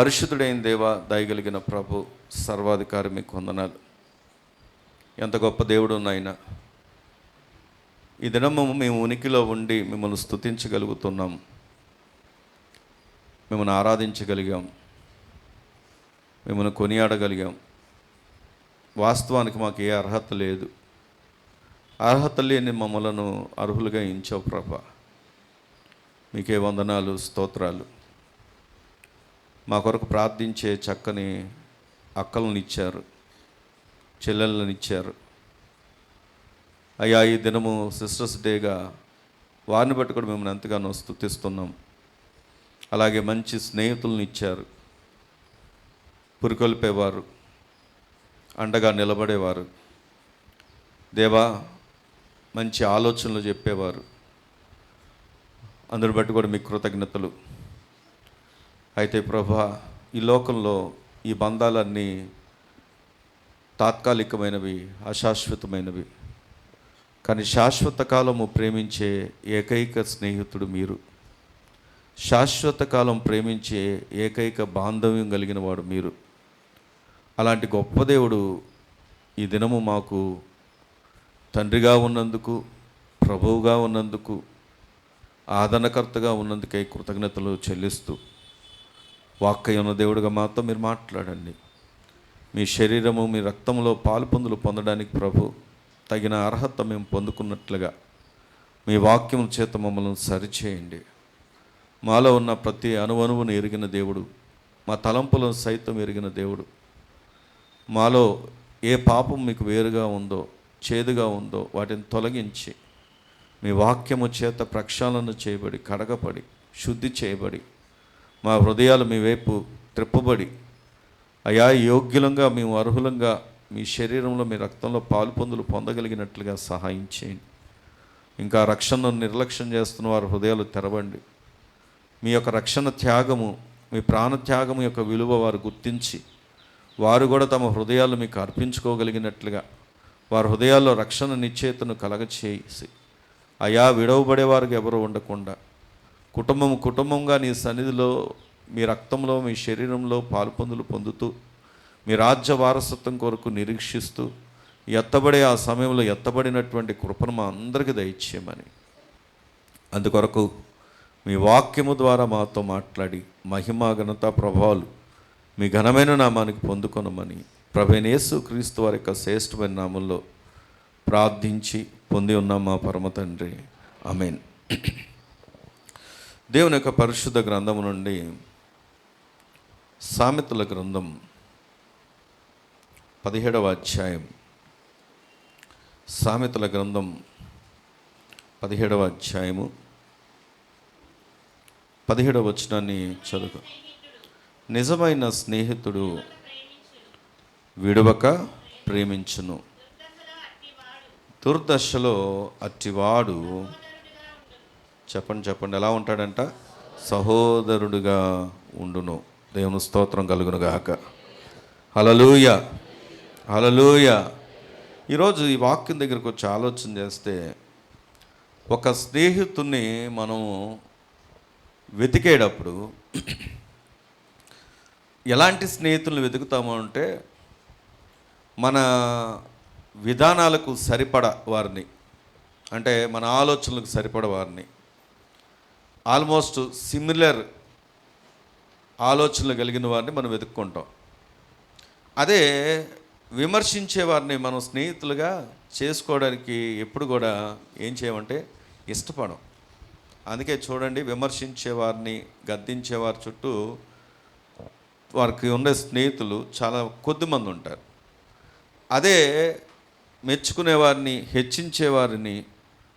పరిశుద్ధుడైన దేవ, దయగలిగిన ప్రభు, సర్వాధికారి, మీకు వందనాలు. ఎంత గొప్ప దేవుడు నాయన. ఈ దినము మేము ఉనికిలో ఉండి మిమ్మల్ని స్తుతించగలుగుతున్నాం, మిమ్మల్ని ఆరాధించగలిగాం, మిమ్మల్ని కొనియాడగలిగాం. వాస్తవానికి మాకు ఏ అర్హత లేదు. అర్హత లేని మమ్మలను అర్హులుగా ఎంచావు ప్రభా. మీకే వందనాలు, స్తోత్రాలు. మా కొరకు ప్రార్థించే చక్కని అక్కలను ఇచ్చారు, చెల్లెళ్ళని ఇచ్చారు. అయ్యా, ఈ దినము సిస్టర్స్ డేగా వారిని బట్టి కూడా మిమ్మల్ని ఎంతగానో స్తుతిస్తున్నాం. అలాగే మంచి స్నేహితులను ఇచ్చారు, పురికొల్పేవారు, అండగా నిలబడేవారు. దేవా, మంచి ఆలోచనలు చెప్పేవారు. అందరిని బట్టి కూడా మీకు కృతజ్ఞతలు. అయితే ప్రభా, ఈ లోకంలో ఈ బంధాలన్నీ తాత్కాలికమైనవి, అశాశ్వతమైనవి. కానీ శాశ్వత కాలము ప్రేమించే ఏకైక స్నేహితుడు మీరు. శాశ్వత కాలం ప్రేమించే ఏకైక బాంధవ్యం కలిగిన వాడు మీరు. అలాంటి గొప్ప దేవుడు ఈ దినము మాకు తండ్రిగా ఉన్నందుకు, ప్రభువుగా ఉన్నందుకు, ఆదరణకర్తగా ఉన్నందుకై కృతజ్ఞతలు చెల్లిస్తూ, వాక్య ఉన్న దేవుడిగా మాతో మీరు మాట్లాడండి. మీ శరీరము, మీ రక్తంలో పాలుపొందులు పొందడానికి ప్రభు తగిన అర్హత మేము పొందుకున్నట్లుగా మీ వాక్యం చేత మమ్మల్ని సరిచేయండి. మాలో ఉన్న ప్రతి అణువణువును ఎరిగిన దేవుడు, మా తలంపులను సైతం ఎరిగిన దేవుడు. మాలో ఏ పాపం మీకు వేరుగా ఉందో, చేదుగా ఉందో వాటిని తొలగించి మీ వాక్యము చేత ప్రక్షాళన చేయబడి, కడగబడి, శుద్ధి చేయబడి, మా హృదయాలు మీ వైపు త్రిప్పబడి, అయా యోగ్యులంగా మేము అర్హులంగా మీ శరీరంలో, మీ రక్తంలో పాలుపొందులు పొందగలిగినట్లుగా సహాయం చేయండి. ఇంకా రక్షణను నిర్లక్ష్యం చేస్తున్న వారి హృదయాలు తెరవండి. మీ యొక్క రక్షణ త్యాగము, మీ ప్రాణ త్యాగము యొక్క విలువ వారు గుర్తించి, వారు కూడా తమ హృదయాలు మీకు అర్పించుకోగలిగినట్లుగా, వారి హృదయాల్లో రక్షణ నిశ్చయితను కలగచేసి, అయా విడవబడేవారికి ఎవరు ఉండకుండా కుటుంబంగా నీ సన్నిధిలో, మీ రక్తంలో, మీ శరీరంలో పాలుపొందులు పొందుతూ, మీ రాజ్య వారసత్వం కొరకు నిరీక్షిస్తూ ఎత్తబడే ఆ సమయంలో ఎత్తబడినటువంటి కృపను మా అందరికీ దయచేయమని, అందుకొరకు మీ వాక్యము ద్వారా మాతో మాట్లాడి మహిమ, ఘనత, ప్రభావాలు మీ ఘనమైన నామానికి పొందుకొనమని ప్రభువైన యేసుక్రీస్తు వారి యొక్క శ్రేష్టమైన నామంలో ప్రార్థించి పొంది ఉన్నాం మా పరమ తండ్రి. ఆమేన్. దేవుని యొక్క పరిశుద్ధ గ్రంథము నుండి సామెతల గ్రంథం 17వ అధ్యాయం. సామెతల గ్రంథం 17వ అధ్యాయము 17వ వచనాన్ని చదువు. నిజమైన స్నేహితుడు విడువక ప్రేమించును, దుర్దశలో అట్టివాడు చెప్పండి ఎలా ఉంటాడంట? సహోదరుడుగా ఉండును. దేవుని స్తోత్రం కలుగును గాక. హల్లెలూయా, హల్లెలూయా. ఈరోజు ఈ వాక్యం దగ్గరకు వచ్చి ఆలోచన చేస్తే, ఒక స్నేహితుడిని మనము వెతికేటప్పుడు ఎలాంటి స్నేహితులను వెతుకుతాము అంటే, మన విధానాలకు సరిపడ వారిని, అంటే మన ఆలోచనలకు సరిపడ వారిని, ఆల్మోస్ట్ సిమిలర్ ఆలోచనలు కలిగిన వారిని మనం వెతుక్కుంటాం. అదే విమర్శించే వారిని మనం స్నేహితులుగా చేసుకోవడానికి ఎప్పుడు కూడా ఏం చేయమంటే ఇష్టపడం. అందుకే చూడండి, విమర్శించే వారిని, గద్దించేవారి చుట్టూ వారికి ఉండే స్నేహితులు చాలా కొద్దిమంది ఉంటారు. అదే మెచ్చుకునేవారిని, హెచ్చించేవారిని,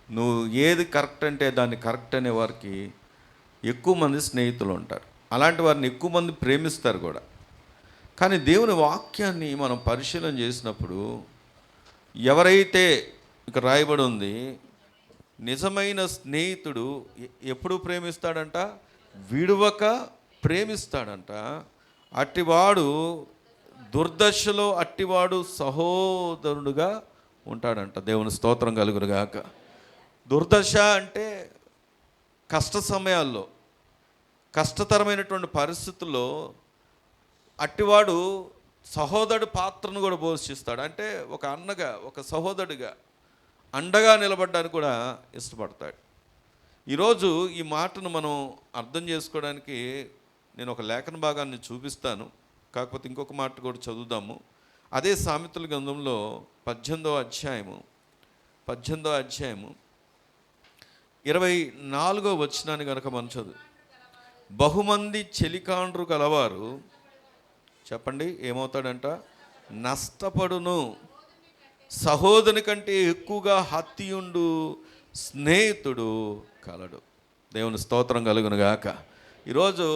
నువ్వు ఏది కరెక్ట్ అంటే దాన్ని కరెక్ట్ అనే వారికి ఎక్కువ మంది స్నేహితులు ఉంటారు. అలాంటి వారిని ఎక్కువ మంది ప్రేమిస్తారు కూడా. కానీ దేవుని వాక్యాన్ని మనం పరిశీలన చేసినప్పుడు, ఎవరైతే ఇక రాయబడి ఉంది, నిజమైన స్నేహితుడు ఎప్పుడు ప్రేమిస్తాడంట? విడువక ప్రేమిస్తాడంట. అట్టివాడు దుర్దశలో అట్టివాడు సహోదరుడుగా ఉంటాడంట. దేవుని స్తోత్రం కలుగునుగాక. దుర్దశ అంటే కష్ట సమయాల్లో, కష్టతరమైనటువంటి పరిస్థితుల్లో అట్టివాడు సహోదరుడు పాత్రను కూడా పోషిస్తాడు. అంటే ఒక అన్నగా, ఒక సహోదరుడిగా అండగా నిలబడడానికి కూడా ఇష్టపడతాడు. ఈరోజు ఈ మాటను మనం అర్థం చేసుకోవడానికి నేను ఒక లేఖన భాగాన్ని చూపిస్తాను. కాకపోతే ఇంకొక మాట కూడా చదువుదాము. అదే సామెతల గ్రంథంలో 18వ అధ్యాయము 24వ వచనాన్ని కనుక మనం చదువు. బహుమంది చెలికాండ్రు కలవారు, చెప్పండి ఏమవుతాడంట, నష్టపడును. సహోదరుని కంటే ఎక్కువగా హత్యుండు స్నేహితుడు కలడు. దేవుని స్తోత్రం కలుగును గాక. ఈరోజు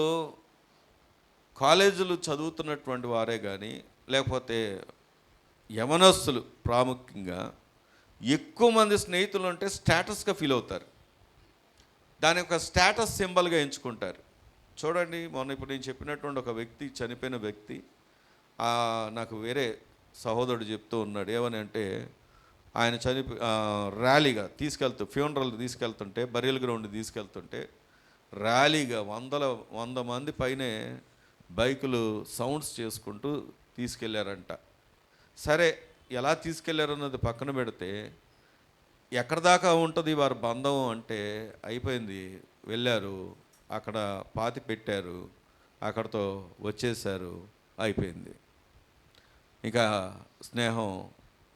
కాలేజీలు చదువుతున్నటువంటి వారే కానీ, లేకపోతే యవనస్తులు ప్రాముఖ్యంగా ఎక్కువ మంది స్నేహితులు ఉంటే స్టేటస్గా ఫీల్ అవుతారు. దాని యొక్క స్టేటస్ సింబల్గా ఎంచుకుంటారు. చూడండి, మొన్న ఇప్పుడు నేను చెప్పినటువంటి ఒక వ్యక్తి, చనిపోయిన వ్యక్తి, నాకు వేరే సహోదరుడు చెప్తూ ఉన్నాడు. ఏమని అంటే, ఆయన ర్యాలీగా ఫ్యూనరల్ తీసుకెళ్తుంటే, బరియల్ గ్రౌండ్ తీసుకెళ్తుంటే ర్యాలీగా 100 మంది పైనే బైకులు సౌండ్స్ చేసుకుంటూ తీసుకెళ్లారంట. సరే, ఎలా తీసుకెళ్లారన్నది పక్కన పెడితే, ఎక్కడ దాకా ఉంటుంది వారి బంధం అంటే అయిపోయింది. వెళ్ళారు, అక్కడ పాతి పెట్టారు, అక్కడతో వచ్చేసారు, అయిపోయింది. ఇక స్నేహం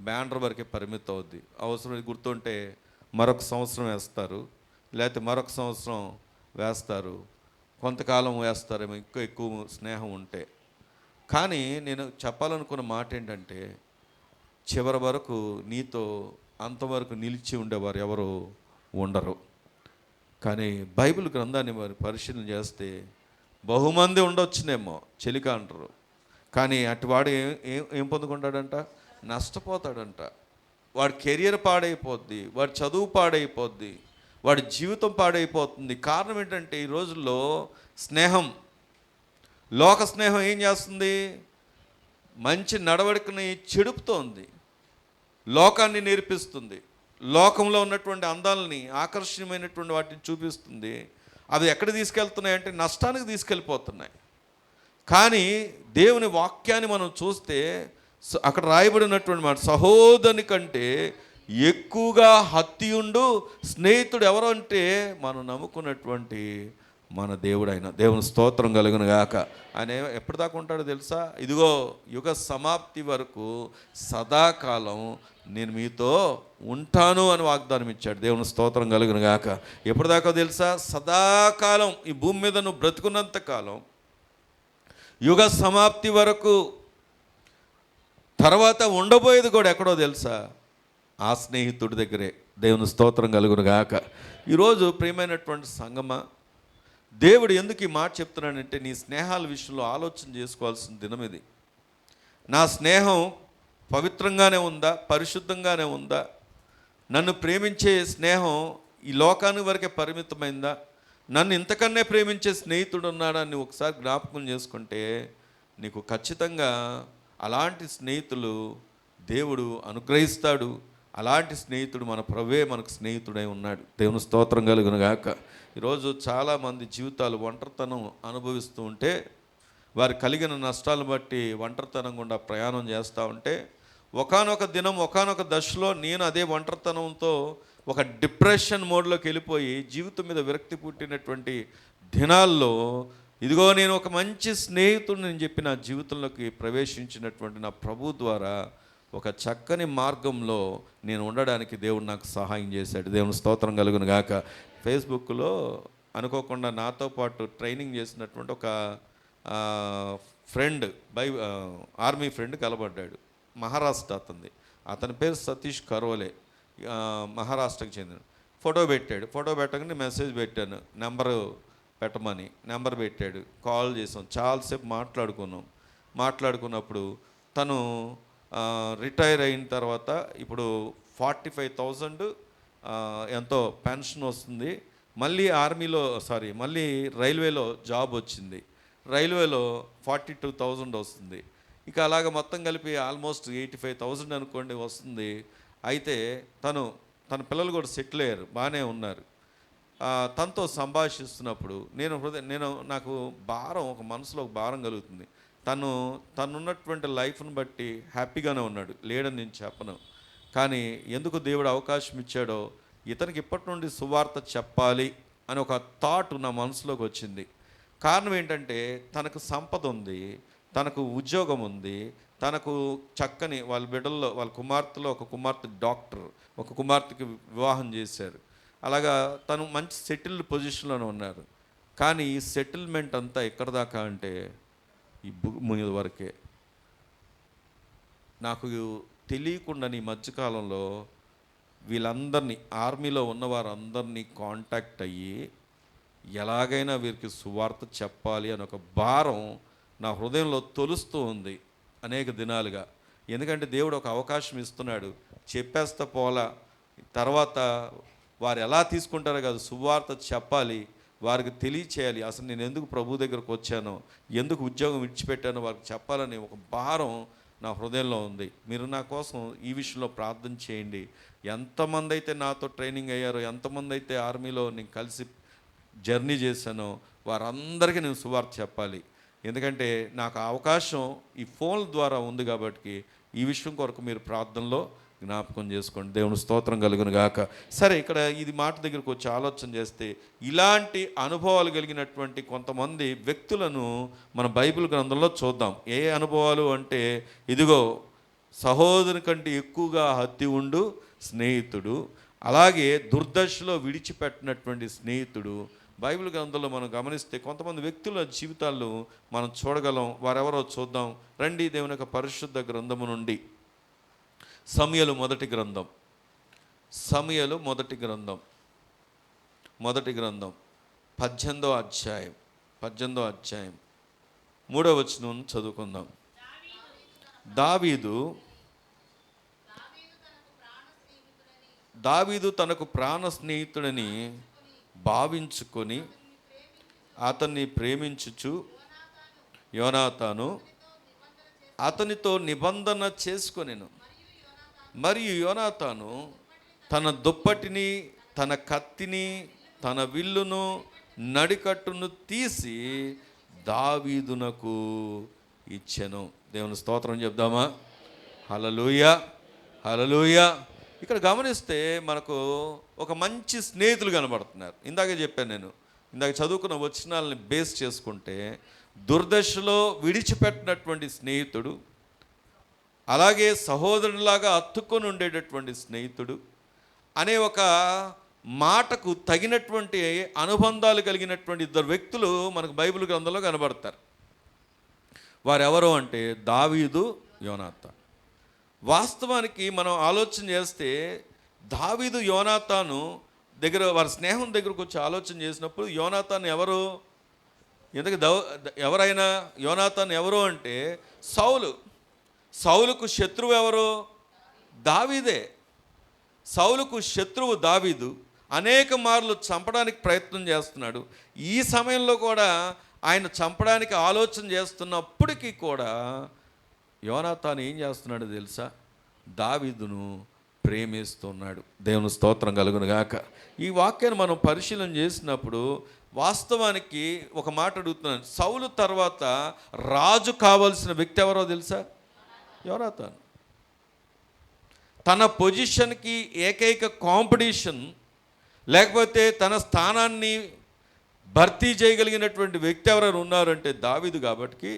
బ్యానర్ వరకే పరిమితం అవుద్ది. అవసరం గుర్తుంటే మరొక సంవత్సరం వేస్తారు, లేకపోతే మరొక సంవత్సరం వేస్తారు, కొంతకాలం వేస్తారేమో ఇంకా ఎక్కువ స్నేహం ఉంటే. కానీ నేను చెప్పాలనుకున్న మాట ఏంటంటే, చివరి వరకు నీతో అంతవరకు నిలిచి ఉండేవారు ఎవరు ఉండరు. కానీ బైబిల్ గ్రంథాన్ని వారు పరిశీలన చేస్తే బహుమంది ఉండొచ్చునేమో చెలికాండ్రు, కానీ అటువాడు ఏం పొందుకుంటాడంట, నష్టపోతాడంట. వాడి కెరియర్ పాడైపోద్ది, వాడి చదువు పాడైపోద్ది, వాడి జీవితం పాడైపోతుంది. కారణం ఏంటంటే, ఈ రోజుల్లో స్నేహం, లోక స్నేహం ఏం చేస్తుంది, మంచి నడవడికని చెడుపుతోంది, లోకాన్ని నేర్పిస్తుంది, లోకంలో ఉన్నటువంటి అందాలని, ఆకర్షణీయమైనటువంటి వాటిని చూపిస్తుంది. అవి ఎక్కడ తీసుకెళ్తున్నాయంటే నష్టానికి తీసుకెళ్ళిపోతున్నాయి. కానీ దేవుని వాక్యాన్ని మనం చూస్తే అక్కడ రాయబడినటువంటి మాట, సహోదరుని కంటే ఎక్కువగా హత్యుండు స్నేహితుడు ఎవరు అంటే, మనం నమ్ముకున్నటువంటి మన దేవుడైన దేవుని స్తోత్రం కలుగును గాక. ఆయన ఎప్పటిదాకా ఉంటాడో తెలుసా? ఇదిగో యుగ సమాప్తి వరకు సదాకాలం నేను మీతో ఉంటాను అని వాగ్దానం ఇచ్చాడు. దేవుని స్తోత్రం కలుగును గాక. ఎప్పటిదాకా తెలుసా? సదాకాలం. ఈ భూమి మీద నువ్వు బ్రతుకున్నంత కాలం, యుగ సమాప్తి వరకు. తర్వాత ఉండబోయేది కూడా ఎక్కడో తెలుసా? ఆ స్నేహితుడి దగ్గరే. దేవుని స్తోత్రం కలుగును గాక. ఈరోజు ప్రియమైనటువంటి సంగమా, దేవుడు ఎందుకు ఈ మాట చెప్తున్నాడంటే, నీ స్నేహాల విషయంలో ఆలోచన చేసుకోవాల్సిన దినం ఇది. నా స్నేహం పవిత్రంగానే ఉందా, పరిశుద్ధంగానే ఉందా? నన్ను ప్రేమించే స్నేహం ఈ లోకానికి వరకే పరిమితమైందా? నన్ను ఇంతకన్నే ప్రేమించే స్నేహితుడు ఉన్నాడని ఒకసారి జ్ఞాపకం చేసుకుంటే, నీకు ఖచ్చితంగా అలాంటి స్నేహితులు దేవుడు అనుగ్రహిస్తాడు. అలాంటి స్నేహితుడు మన ప్రభువే మనకు స్నేహితుడై ఉన్నాడు. దేవుని స్తోత్రం కలుగును గాక. ఈరోజు చాలామంది జీవితాలు ఒంటరితనం అనుభవిస్తూ ఉంటే, వారు కలిగిన నష్టాలను బట్టి ఒంటరితనం గుండా ప్రయాణం చేస్తూ ఉంటే, ఒకానొక దినం, ఒకానొక దశలో నేను అదే ఒంటరితనంతో ఒక డిప్రెషన్ మోడ్లోకి వెళ్ళిపోయి జీవితం మీద విరక్తి పుట్టినటువంటి దినాల్లో, ఇదిగో నేను ఒక మంచి స్నేహితుడిని అని చెప్పి నా జీవితంలోకి ప్రవేశించినటువంటి నా ప్రభు ద్వారా ఒక చక్కని మార్గంలో నేను ఉండడానికి దేవుడు నాకు సహాయం చేశాడు. దేవుని స్తోత్రం కలుగును గాక. ఫేస్బుక్లో అనుకోకుండా నాతో పాటు ట్రైనింగ్ చేసినటువంటి ఒక ఫ్రెండ్, ఆర్మీ ఫ్రెండ్ కలబడ్డాడు. మహారాష్ట్ర అతని పేరు సతీష్ కరోలే, మహారాష్ట్రకు చెందిన. ఫోటో పెట్టాడు. ఫోటో పెట్టగానే మెసేజ్ పెట్టాను, నెంబరు పెట్టమని. నెంబర్ పెట్టాడు, కాల్ చేసాం, చాలాసేపు మాట్లాడుకున్నప్పుడు తను రిటైర్ అయిన తర్వాత ఇప్పుడు 45,000 ఎంతో పెన్షన్ వస్తుంది. మళ్ళీ మళ్ళీ రైల్వేలో జాబ్ వచ్చింది. రైల్వేలో 42,000 వస్తుంది. ఇక అలాగ మొత్తం కలిపి ఆల్మోస్ట్ 85,000 అనుకోండి వస్తుంది. అయితే తన పిల్లలు కూడా సెటిల్ అయ్యారు, బాగానే ఉన్నారు. తనతో సంభాషిస్తున్నప్పుడు నాకు భారం, ఒక మనసులో ఒక భారం కలుగుతుంది. తనున్నటువంటి లైఫ్ను బట్టి హ్యాపీగానే ఉన్నాడు, లేడని నేను చెప్పను. కానీ ఎందుకు దేవుడు అవకాశం ఇచ్చాడో, ఇతనికి ఇప్పటి నుండి సువార్త చెప్పాలి అని ఒక థాట్ నా మనసులోకి వచ్చింది. కారణం ఏంటంటే తనకు సంపద ఉంది, తనకు ఉద్యోగం ఉంది, తనకు చక్కని వాళ్ళ బిడ్డల్లో వాళ్ళ కుమార్తెలో ఒక కుమార్తె డాక్టర్, ఒక కుమార్తెకి వివాహం చేశారు. అలాగా తను మంచి సెటిల్డ్ పొజిషన్లోనే ఉన్నారు. కానీ ఈ సెటిల్మెంట్ అంతా ఎక్కడ దాకా అంటే ఈ భూమి వరకే. నాకు తెలియకుండా ఈ మధ్యకాలంలో వీళ్ళందరినీ, ఆర్మీలో ఉన్న వారందరినీ కాంటాక్ట్ అయ్యి ఎలాగైనా వీరికి సువార్త చెప్పాలి అని ఒక భారం నా హృదయంలో తొలుస్తూ ఉంది అనేక దినాలుగా. ఎందుకంటే దేవుడు ఒక అవకాశం ఇస్తున్నాడు, చెప్పేస్తా పోలా, తర్వాత వారు ఎలా తీసుకుంటారో కాదు, సువార్త చెప్పాలి, వారికి తెలియచేయాలి. అసలు నేను ఎందుకు ప్రభు దగ్గరకు వచ్చానో, ఎందుకు ఉద్యోగం విడిచిపెట్టానో వారికి చెప్పాలని ఒక భారం నా హృదయంలో ఉంది. మీరు నా కోసం ఈ విషయంలో ప్రార్థన చేయండి. ఎంతమంది అయితే నాతో ట్రైనింగ్ అయ్యారో, ఎంతమంది అయితే ఆర్మీలో నేను కలిసి జర్నీ చేశానో వారందరికీ నేను సువార్త చెప్పాలి. ఎందుకంటే నాకు అవకాశం ఈ ఫోన్ ద్వారా ఉంది కాబట్టి ఈ విషయం కొరకు మీరు ప్రార్థనలో జ్ఞాపకం చేసుకోండి. దేవుని స్తోత్రం కలుగును గాక. సరే, ఇక్కడ ఇది మాట దగ్గరకు వచ్చి ఆలోచన చేస్తే ఇలాంటి అనుభవాలు కలిగినటువంటి కొంతమంది వ్యక్తులను మన బైబిల్ గ్రంథంలో చూద్దాం. ఏ అనుభవాలు అంటే, ఇదిగో సహోదరుని కంటే ఎక్కువగా హత్తి ఉండు స్నేహితుడు, అలాగే దుర్దశలో విడిచిపెట్టినటువంటి స్నేహితుడు. బైబిల్ గ్రంథంలో మనం గమనిస్తే కొంతమంది వ్యక్తుల జీవితాల్లో మనం చూడగలం. వారెవరో చూద్దాం రండి. దేవుని యొక్క పరిశుద్ధ గ్రంథము నుండి సమూయేలు మొదటి గ్రంథం, సమూయేలు మొదటి గ్రంథం 18వ అధ్యాయం 3వ వచనం చదువుకుందాం. దావీదు తనకు ప్రాణ స్నేహితుడని భావించుకొని అతన్ని ప్రేమించుచు యోనాతాను అతనితో నిబంధన చేసుకొనెను. మరియు యోనాతాను తన దుప్పటిని, తన కత్తిని, తన విల్లును, నడికట్టును తీసి దావీదునకు ఇచ్చెను. దేవుని స్తోత్రం చెప్దామా? హల్లెలూయా, హల్లెలూయా. ఇక్కడ గమనిస్తే మనకు ఒక మంచి స్నేహితులు కనబడుతున్నారు. ఇందాకే చెప్పాను నేను, ఇందాక చదువుకున్న వచనాలని బేస్ చేసుకుంటే దుర్దశలో విడిచిపెట్టినటువంటి స్నేహితుడు, అలాగే సహోదరునిలాగా అత్తుకొని ఉండేటటువంటి స్నేహితుడు అనే ఒక మాటకు తగినటువంటి అనుబంధాలు కలిగినటువంటి ఇద్దరు వ్యక్తులు మనకు బైబిల్ గ్రంథంలో కనబడతారు. వారెవరు అంటే దావీదు, యోనాతాను. వాస్తవానికి మనం ఆలోచన చేస్తే దావీదు యోనాతాను దగ్గర, వారి స్నేహం దగ్గరకు వచ్చి ఆలోచన చేసినప్పుడు యోనాతాను ఎవరు? ఎందుకంటే ఎవరైనా యోనాతాను ఎవరు అంటే సౌలుకు శత్రువు ఎవరు? దావీదే. సౌలుకు శత్రువు దావీదు. అనేక మార్లు చంపడానికి ప్రయత్నం చేస్తున్నాడు. ఈ సమయంలో కూడా ఆయన చంపడానికి ఆలోచన చేస్తున్నప్పటికీ కూడా యోనాతాను ఏం చేస్తున్నాడు తెలుసా? దావీదును ప్రేమిస్తున్నాడు. దేవుని స్తోత్రం కలుగును గాక. ఈ వాక్యాన్ని మనం పరిశీలన చేసినప్పుడు వాస్తవానికి ఒక మాట అడుగుతున్నాను, సౌలు తర్వాత రాజు కావాల్సిన వ్యక్తి ఎవరో తెలుసా? యోనాతాను. తన పొజిషన్కి ఏకైక కాంపిటీషన్, లేకపోతే తన స్థానాన్ని భర్తీ చేయగలిగినటువంటి వ్యక్తి ఎవరైనా ఉన్నారంటే దావీదు. కాబట్టి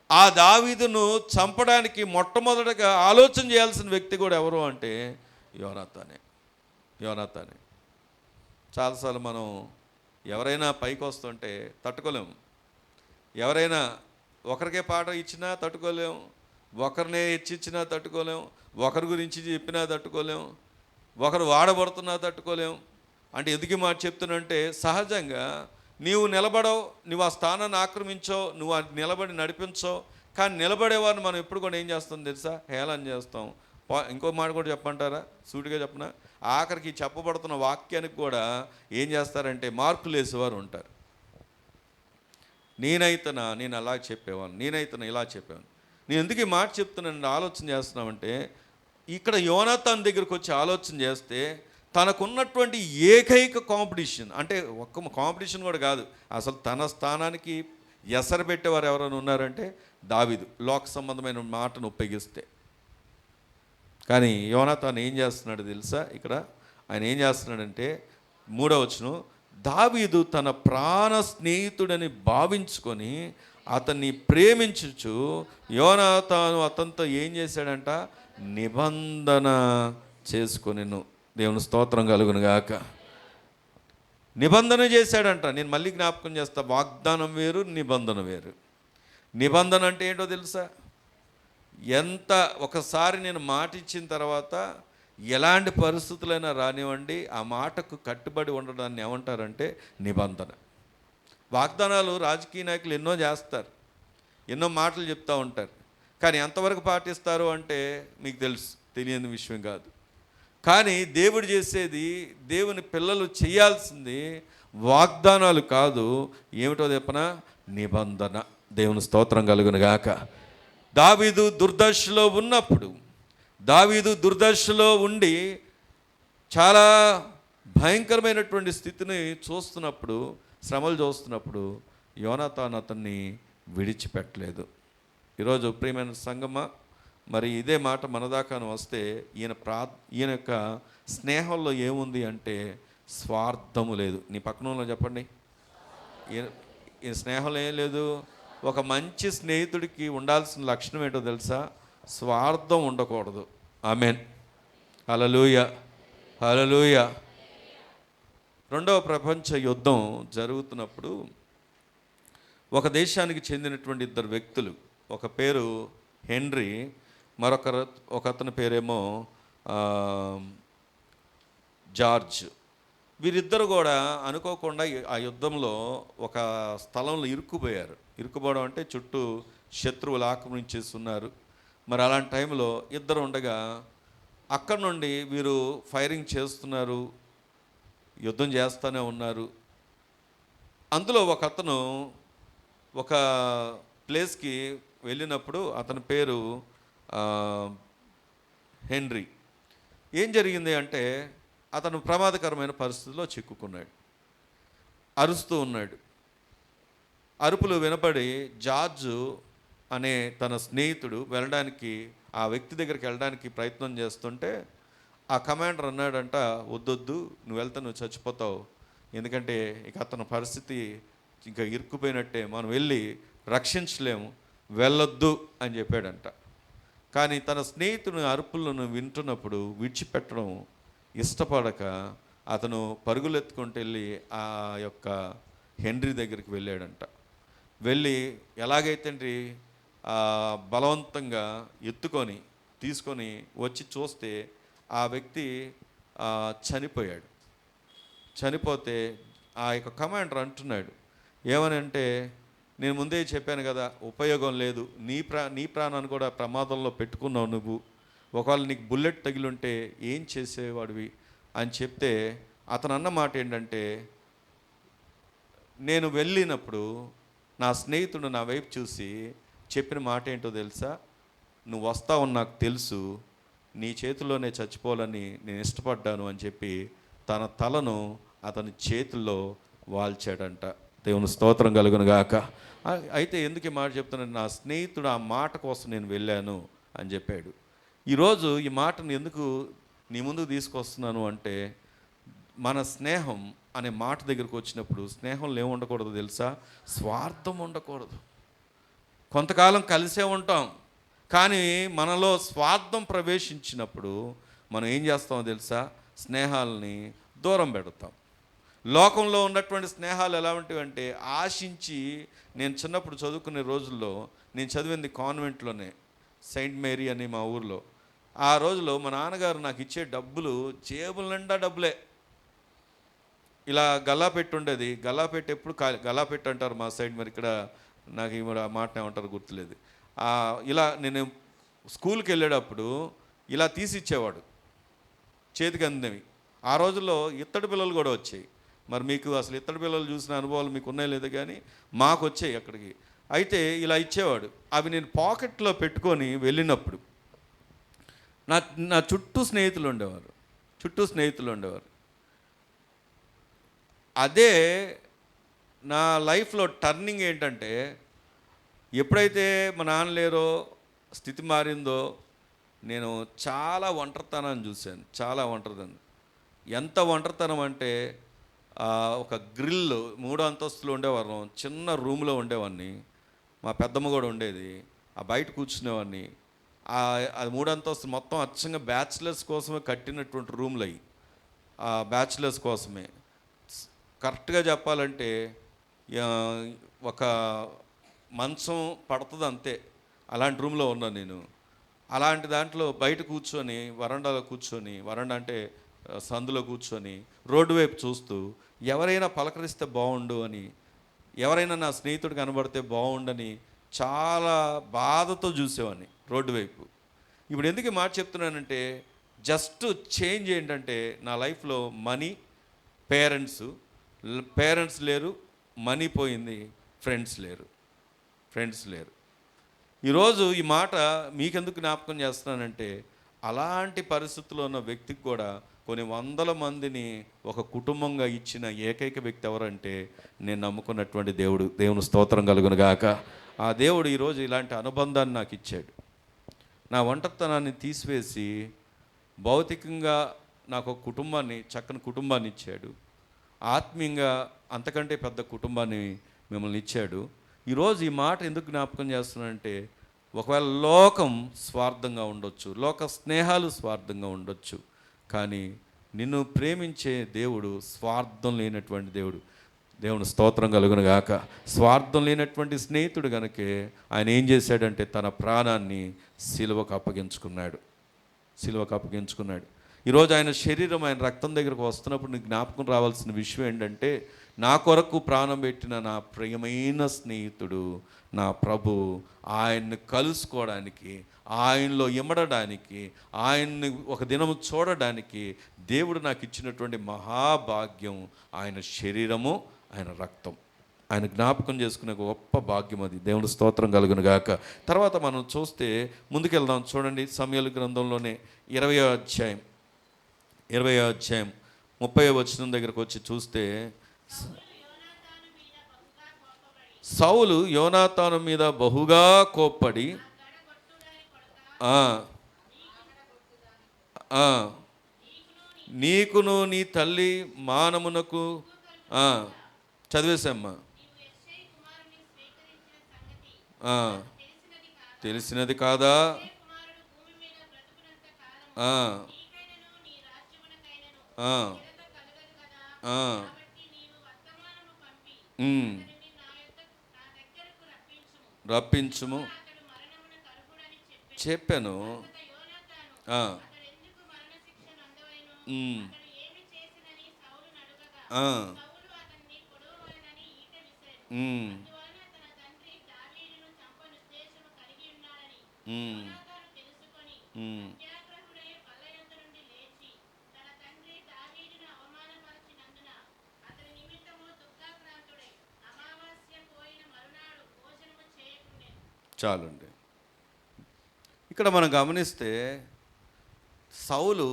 ఆ దావీదును చంపడానికి మొట్టమొదటగా ఆలోచన చేయాల్సిన వ్యక్తి కూడా ఎవరు అంటే యోనాతానే. చాలాసార్లు మనం ఎవరైనా పైకి వస్తుంటే తట్టుకోలేము. ఎవరైనా ఒకరికే పాట ఇచ్చినా తట్టుకోలేము, ఒకరినే హెచ్చించినా తట్టుకోలేము, ఒకరి గురించి చెప్పినా తట్టుకోలేము, ఒకరు వాడబడుతున్నా తట్టుకోలేము. అంటే ఎందుకు మాట చెప్తున్నంటే, సహజంగా నీవు నిలబడవు, నువ్వు ఆ స్థానాన్ని ఆక్రమించవు, నువ్వు నిలబడి నడిపించవు. కానీ నిలబడేవారిని మనం ఎప్పుడు కూడా ఏం చేస్తాం తెలుసా? హేళన చేస్తాం. ఇంకో మాట కూడా చెప్పంటారా? సూటిగా చెప్పనా? ఆఖరికి చెప్పబడుతున్న వాక్యానికి కూడా ఏం చేస్తారంటే మార్కులు వేసేవారు ఉంటారు. నేను అలా చెప్పేవాను, నేనైతే ఇలా చెప్పేవాను. నేను ఎందుకు ఈ మాట చెప్తున్నాను ఆలోచన చేస్తున్నామంటే, ఇక్కడ యోనాతాను దగ్గరికి వచ్చి ఆలోచన చేస్తే తనకున్నటువంటి ఏకైక కాంపిటీషన్, అంటే ఒక్క కాంపిటీషన్ కూడా కాదు, అసలు తన స్థానానికి ఎసరు పెట్టేవారు ఎవరైనా ఉన్నారంటే దావీదు, లోక సంబంధమైన మాటను ఉపయోగిస్తే. కానీ యోనాతాను ఏం చేస్తున్నాడు తెలుసా? ఇక్కడ ఆయన ఏం చేస్తున్నాడంటే 3వ వచనం, దావీదు తన ప్రాణ స్నేహితుడని భావించుకొని అతన్ని ప్రేమించుచు యోనాతాను అతనితో ఏం చేశాడంట? నిబంధన చేసుకొనెను. దేవుని స్తోత్రం కలుగును గాక. నిబంధన చేశాడంట. నేను మళ్ళీ జ్ఞాపకం చేస్తా, వాగ్దానం వేరు, నిబంధన వేరు. నిబంధన అంటే ఏంటో తెలుసా? ఒకసారి నేను మాట ఇచ్చిన తర్వాత ఎలాంటి పరిస్థితులైనా రానివ్వండి, ఆ మాటకు కట్టుబడి ఉండడాన్ని ఏమంటారంటే నిబంధన. వాగ్దానాలు రాజకీయ నాయకులు ఎన్నో చేస్తారు, ఎన్నో మాటలు చెప్తూ ఉంటారు, కానీ ఎంతవరకు పాటిస్తారు అంటే మీకు తెలియని విషయం కాదు. కానీ దేవుడు చేసేది, దేవుని పిల్లలు చేయాల్సింది వాగ్దానాలు కాదు, ఏమిటో చెప్పనా? నిబంధన. దేవుని స్తోత్రం కలుగును గాక. దావీదు దుర్దశలో ఉండి చాలా భయంకరమైనటువంటి స్థితిని చూస్తున్నప్పుడు, శ్రమలు చూస్తున్నప్పుడు యోనాతాను అతన్ని విడిచిపెట్టలేదు. ఈరోజు ప్రియమైన సంగమా, మరి ఇదే మాట మన దాకాను వస్తే ఈయన యొక్క స్నేహంలో ఏముంది అంటే స్వార్థము లేదు. నీ పక్కన చెప్పండి, ఈయన స్నేహంలో ఏం లేదు. ఒక మంచి స్నేహితుడికి ఉండాల్సిన లక్షణం ఏంటో తెలుసా? స్వార్థం ఉండకూడదు. ఆమేన్, హల్లెలూయా, హల్లెలూయా. 2వ ప్రపంచ యుద్ధం జరుగుతున్నప్పుడు ఒక దేశానికి చెందినటువంటి 2 వ్యక్తులు, ఒక పేరు హెన్రీ, ఒక అతని పేరేమో జార్జ్. వీరిద్దరు కూడా అనుకోకుండా ఆ యుద్ధంలో ఒక స్థలంలో ఇరుక్కుపోవడం అంటే చుట్టూ శత్రువులు ఆక్రమించేస్తున్నారు. మరి అలాంటి టైంలో ఇద్దరు ఉండగా అక్కడ నుండి వీరు ఫైరింగ్ చేస్తున్నారు, యుద్ధం చేస్తూనే ఉన్నారు. అందులో ఒక అతను ఒక ప్లేస్కి వెళ్ళినప్పుడు, అతని పేరు హెన్రీ. ఏం జరిగింది అంటే అతను ప్రమాదకరమైన పరిస్థితిలో చిక్కుకున్నాడు, అరుస్తూ ఉన్నాడు. అరుపులు వినపడి జార్జు అనే తన స్నేహితుడు ఆ వ్యక్తి దగ్గరికి వెళ్ళడానికి ప్రయత్నం చేస్తుంటే ఆ కమాండర్ అన్నాడంట, వద్దొద్దు, నువ్వు చచ్చిపోతావు, ఎందుకంటే ఇక అతని పరిస్థితి ఇంకా ఇరుక్కుపోయినట్టే, మనం వెళ్ళి రక్షించలేము, వెళ్ళొద్దు అని చెప్పాడంట. కానీ తన స్నేహితుని అరుపులను వింటున్నప్పుడు విడిచిపెట్టడం ఇష్టపడక అతను పరుగులెత్తుకుంటూ వెళ్ళి ఆ యొక్క హెన్రీ దగ్గరికి వెళ్ళాడంట. వెళ్ళి ఎలాగైతే బలవంతంగా తీసుకొని వచ్చి చూస్తే ఆ వ్యక్తి చనిపోయాడు. చనిపోతే ఆ యొక్క కమాండర్ అంటున్నాడు, ఏమని అంటే, నేను ముందే చెప్పాను కదా, ఉపయోగం లేదు, నీ ప్రాణాన్ని కూడా ప్రమాదంలో పెట్టుకున్నావు నువ్వు, ఒకవేళ నీకు బుల్లెట్ తగిలింటే ఏం చేసేవాడివి అని చెప్తే అతను అన్న మాట ఏంటంటే, నేను వెళ్ళినప్పుడు నా స్నేహితుడు నా వైపు చూసి చెప్పిన మాట ఏంటో తెలుసా? నువ్వు వస్తావని నాకు తెలుసు, నీ చేతిలోనే చచ్చిపోవాలని నేను ఇష్టపడ్డాను అని చెప్పి తన తలను అతని చేతుల్లో వాల్చాడంట. దేవుని స్తోత్రం కలుగును గాక. అయితే ఎందుకు ఈ మాట చెప్తున్నాను? నా స్నేహితుడు ఆ మాట కోసం నేను వెళ్ళాను అని చెప్పాడు. ఈరోజు ఈ మాటను ఎందుకు నీ ముందుకు తీసుకొస్తున్నాను అంటే, మన స్నేహం అనే మాట దగ్గరకు వచ్చినప్పుడు స్నేహంలో ఏమి ఉండకూడదు తెలుసా? స్వార్థం ఉండకూడదు. కొంతకాలం కలిసే ఉంటాం, కానీ మనలో స్వార్థం ప్రవేశించినప్పుడు మనం ఏం చేస్తామో తెలుసా? స్నేహాలని దూరం పెడతాం. లోకంలో ఉన్నటువంటి స్నేహాలు ఎలా ఉంటాయంటే ఆశించి, నేను చిన్నప్పుడు చదువుకునే రోజుల్లో, నేను చదివింది కాన్వెంట్లోనే, సెయింట్ మేరీ అని మా ఊర్లో. ఆ రోజులో మా నాన్నగారు నాకు ఇచ్చే డబ్బులు జేబుల నిండా డబ్బులే. ఇలా గల్లాపెట్టి ఉండేది. గల్లాపెట్టి ఎప్పుడు గల్లాపెట్టి అంటారు మా సైడ్, మరి ఇక్కడ నాకు ఈ మాట ఏమంటారు గుర్తులేదు. ఇలా నేను స్కూల్కి వెళ్ళేటప్పుడు ఇలా తీసి ఇచ్చేవాడు, చేతికి అందినవి. ఆ రోజుల్లో ఇత్తడి పిల్లలు కూడా వచ్చాయి. మరి మీకు అసలు ఇత్తడి పిల్లలు చూసిన అనుభవాలు మీకు ఉన్నాయి లేదా, కానీ మాకు వచ్చాయి అక్కడికి. అయితే ఇలా ఇచ్చేవాడు. అవి నేను పాకెట్లో పెట్టుకొని వెళ్ళినప్పుడు నా చుట్టూ స్నేహితులు ఉండేవారు. అదే నా లైఫ్లో టర్నింగ్ ఏంటంటే, ఎప్పుడైతే మా నాన్న లేరో, స్థితి మారిందో, నేను చాలా ఒంటరితనాన్ని చూశాను. చాలా ఒంటరితనం. ఎంత ఒంటరితనం అంటే ఒక గ్రిల్ 3 అంతస్తులు ఉండేవాళ్ళం. చిన్న రూమ్లో ఉండేవాడిని. మా పెద్దమ్మ కూడా ఉండేది. ఆ బయట కూర్చునేవాడిని. అది 3 అంతస్తులు మొత్తం అచ్చంగా బ్యాచిలర్స్ కోసమే కట్టినటువంటి రూమ్లు అవి. బ్యాచిలర్స్ కోసమే. కరెక్ట్గా చెప్పాలంటే ఒక మంచం పడుతుంది అంతే. అలాంటి రూమ్లో ఉన్నాను నేను. అలాంటి దాంట్లో బయట కూర్చొని, వరండాలో కూర్చొని, వరండా అంటే సందులో కూర్చొని రోడ్డు వైపు చూస్తూ ఎవరైనా పలకరిస్తే బాగుండు అని, ఎవరైనా నా స్నేహితుడు కనబడితే బాగుండని చాలా బాధతో చూసేవాడిని రోడ్డు వైపు. ఇప్పుడు ఎందుకు ఈ మాట చెప్తున్నానంటే, జస్ట్ చేంజ్ ఏంటంటే నా లైఫ్లో మనీ, పేరెంట్స్ లేరు, మనీ పోయింది, ఫ్రెండ్స్ లేరు. ఈరోజు ఈ మాట మీకెందుకు జ్ఞాపకం చేస్తున్నానంటే, అలాంటి పరిస్థితుల్లో ఉన్న వ్యక్తికి కూడా కొన్ని వందల మందిని ఒక కుటుంబంగా ఇచ్చిన ఏకైక వ్యక్తి ఎవరంటే, నేను నమ్ముకున్నటువంటి దేవుని స్తోత్రం కలుగును గాక. ఆ దేవుడు ఈరోజు ఇలాంటి అనుబంధాన్ని నాకు ఇచ్చాడు. నా ఒంటరితనాన్ని తీసివేసి భౌతికంగా నాకు ఒక కుటుంబాన్ని, చక్కని కుటుంబాన్ని ఇచ్చాడు. ఆత్మీయంగా అంతకంటే పెద్ద కుటుంబాన్ని మిమ్మల్ని ఇచ్చాడు. ఈరోజు ఈ మాట ఎందుకు జ్ఞాపకం చేస్తున్నానంటే, ఒకవేళ లోకం స్వార్థంగా ఉండొచ్చు, లోక స్నేహాలు స్వార్థంగా ఉండొచ్చు, కానీ నిన్ను ప్రేమించే దేవుడు స్వార్థం లేనటువంటి దేవుని స్తోత్రం కలుగును గాక. స్వార్థం లేనటువంటి స్నేహితుడు కనుకే ఆయన ఏం చేశాడంటే, తన ప్రాణాన్ని సిలువకు అప్పగించుకున్నాడు. ఈరోజు ఆయన శరీరం, ఆయన రక్తం దగ్గరకు వస్తున్నప్పుడు నీకు జ్ఞాపకం రావాల్సిన విషయం ఏంటంటే, నా కొరకు ప్రాణం పెట్టిన నా ప్రియమైన స్నేహితుడు, నా ప్రభు, ఆయన్ని కలుసుకోవడానికి, ఆయనలో ఇమడడానికి, ఆయన్ని ఒక దినము చూడడానికి దేవుడు నాకు ఇచ్చినటువంటి మహాభాగ్యం ఆయన శరీరము, ఆయన రక్తం. ఆయన జ్ఞాపకం చేసుకునే గొప్ప భాగ్యం అది. దేవుని స్తోత్రం కలుగును గాక. తర్వాత మనం చూస్తే ముందుకెళ్దాం. చూడండి, సమూయేలు గ్రంథంలోనే 20వ అధ్యాయం 30వ వచనం దగ్గరకు వచ్చి చూస్తే, సౌలు యోనాతాను మీద బహుగా కోప్పడి, నీకును నీ తల్లి మానమునకు చదివేశామ్మా, తెలిసినది కాదా? రప్పించుము చెప్పాను. చాలండి. ఇక్కడ మనం గమనిస్తే, సౌలు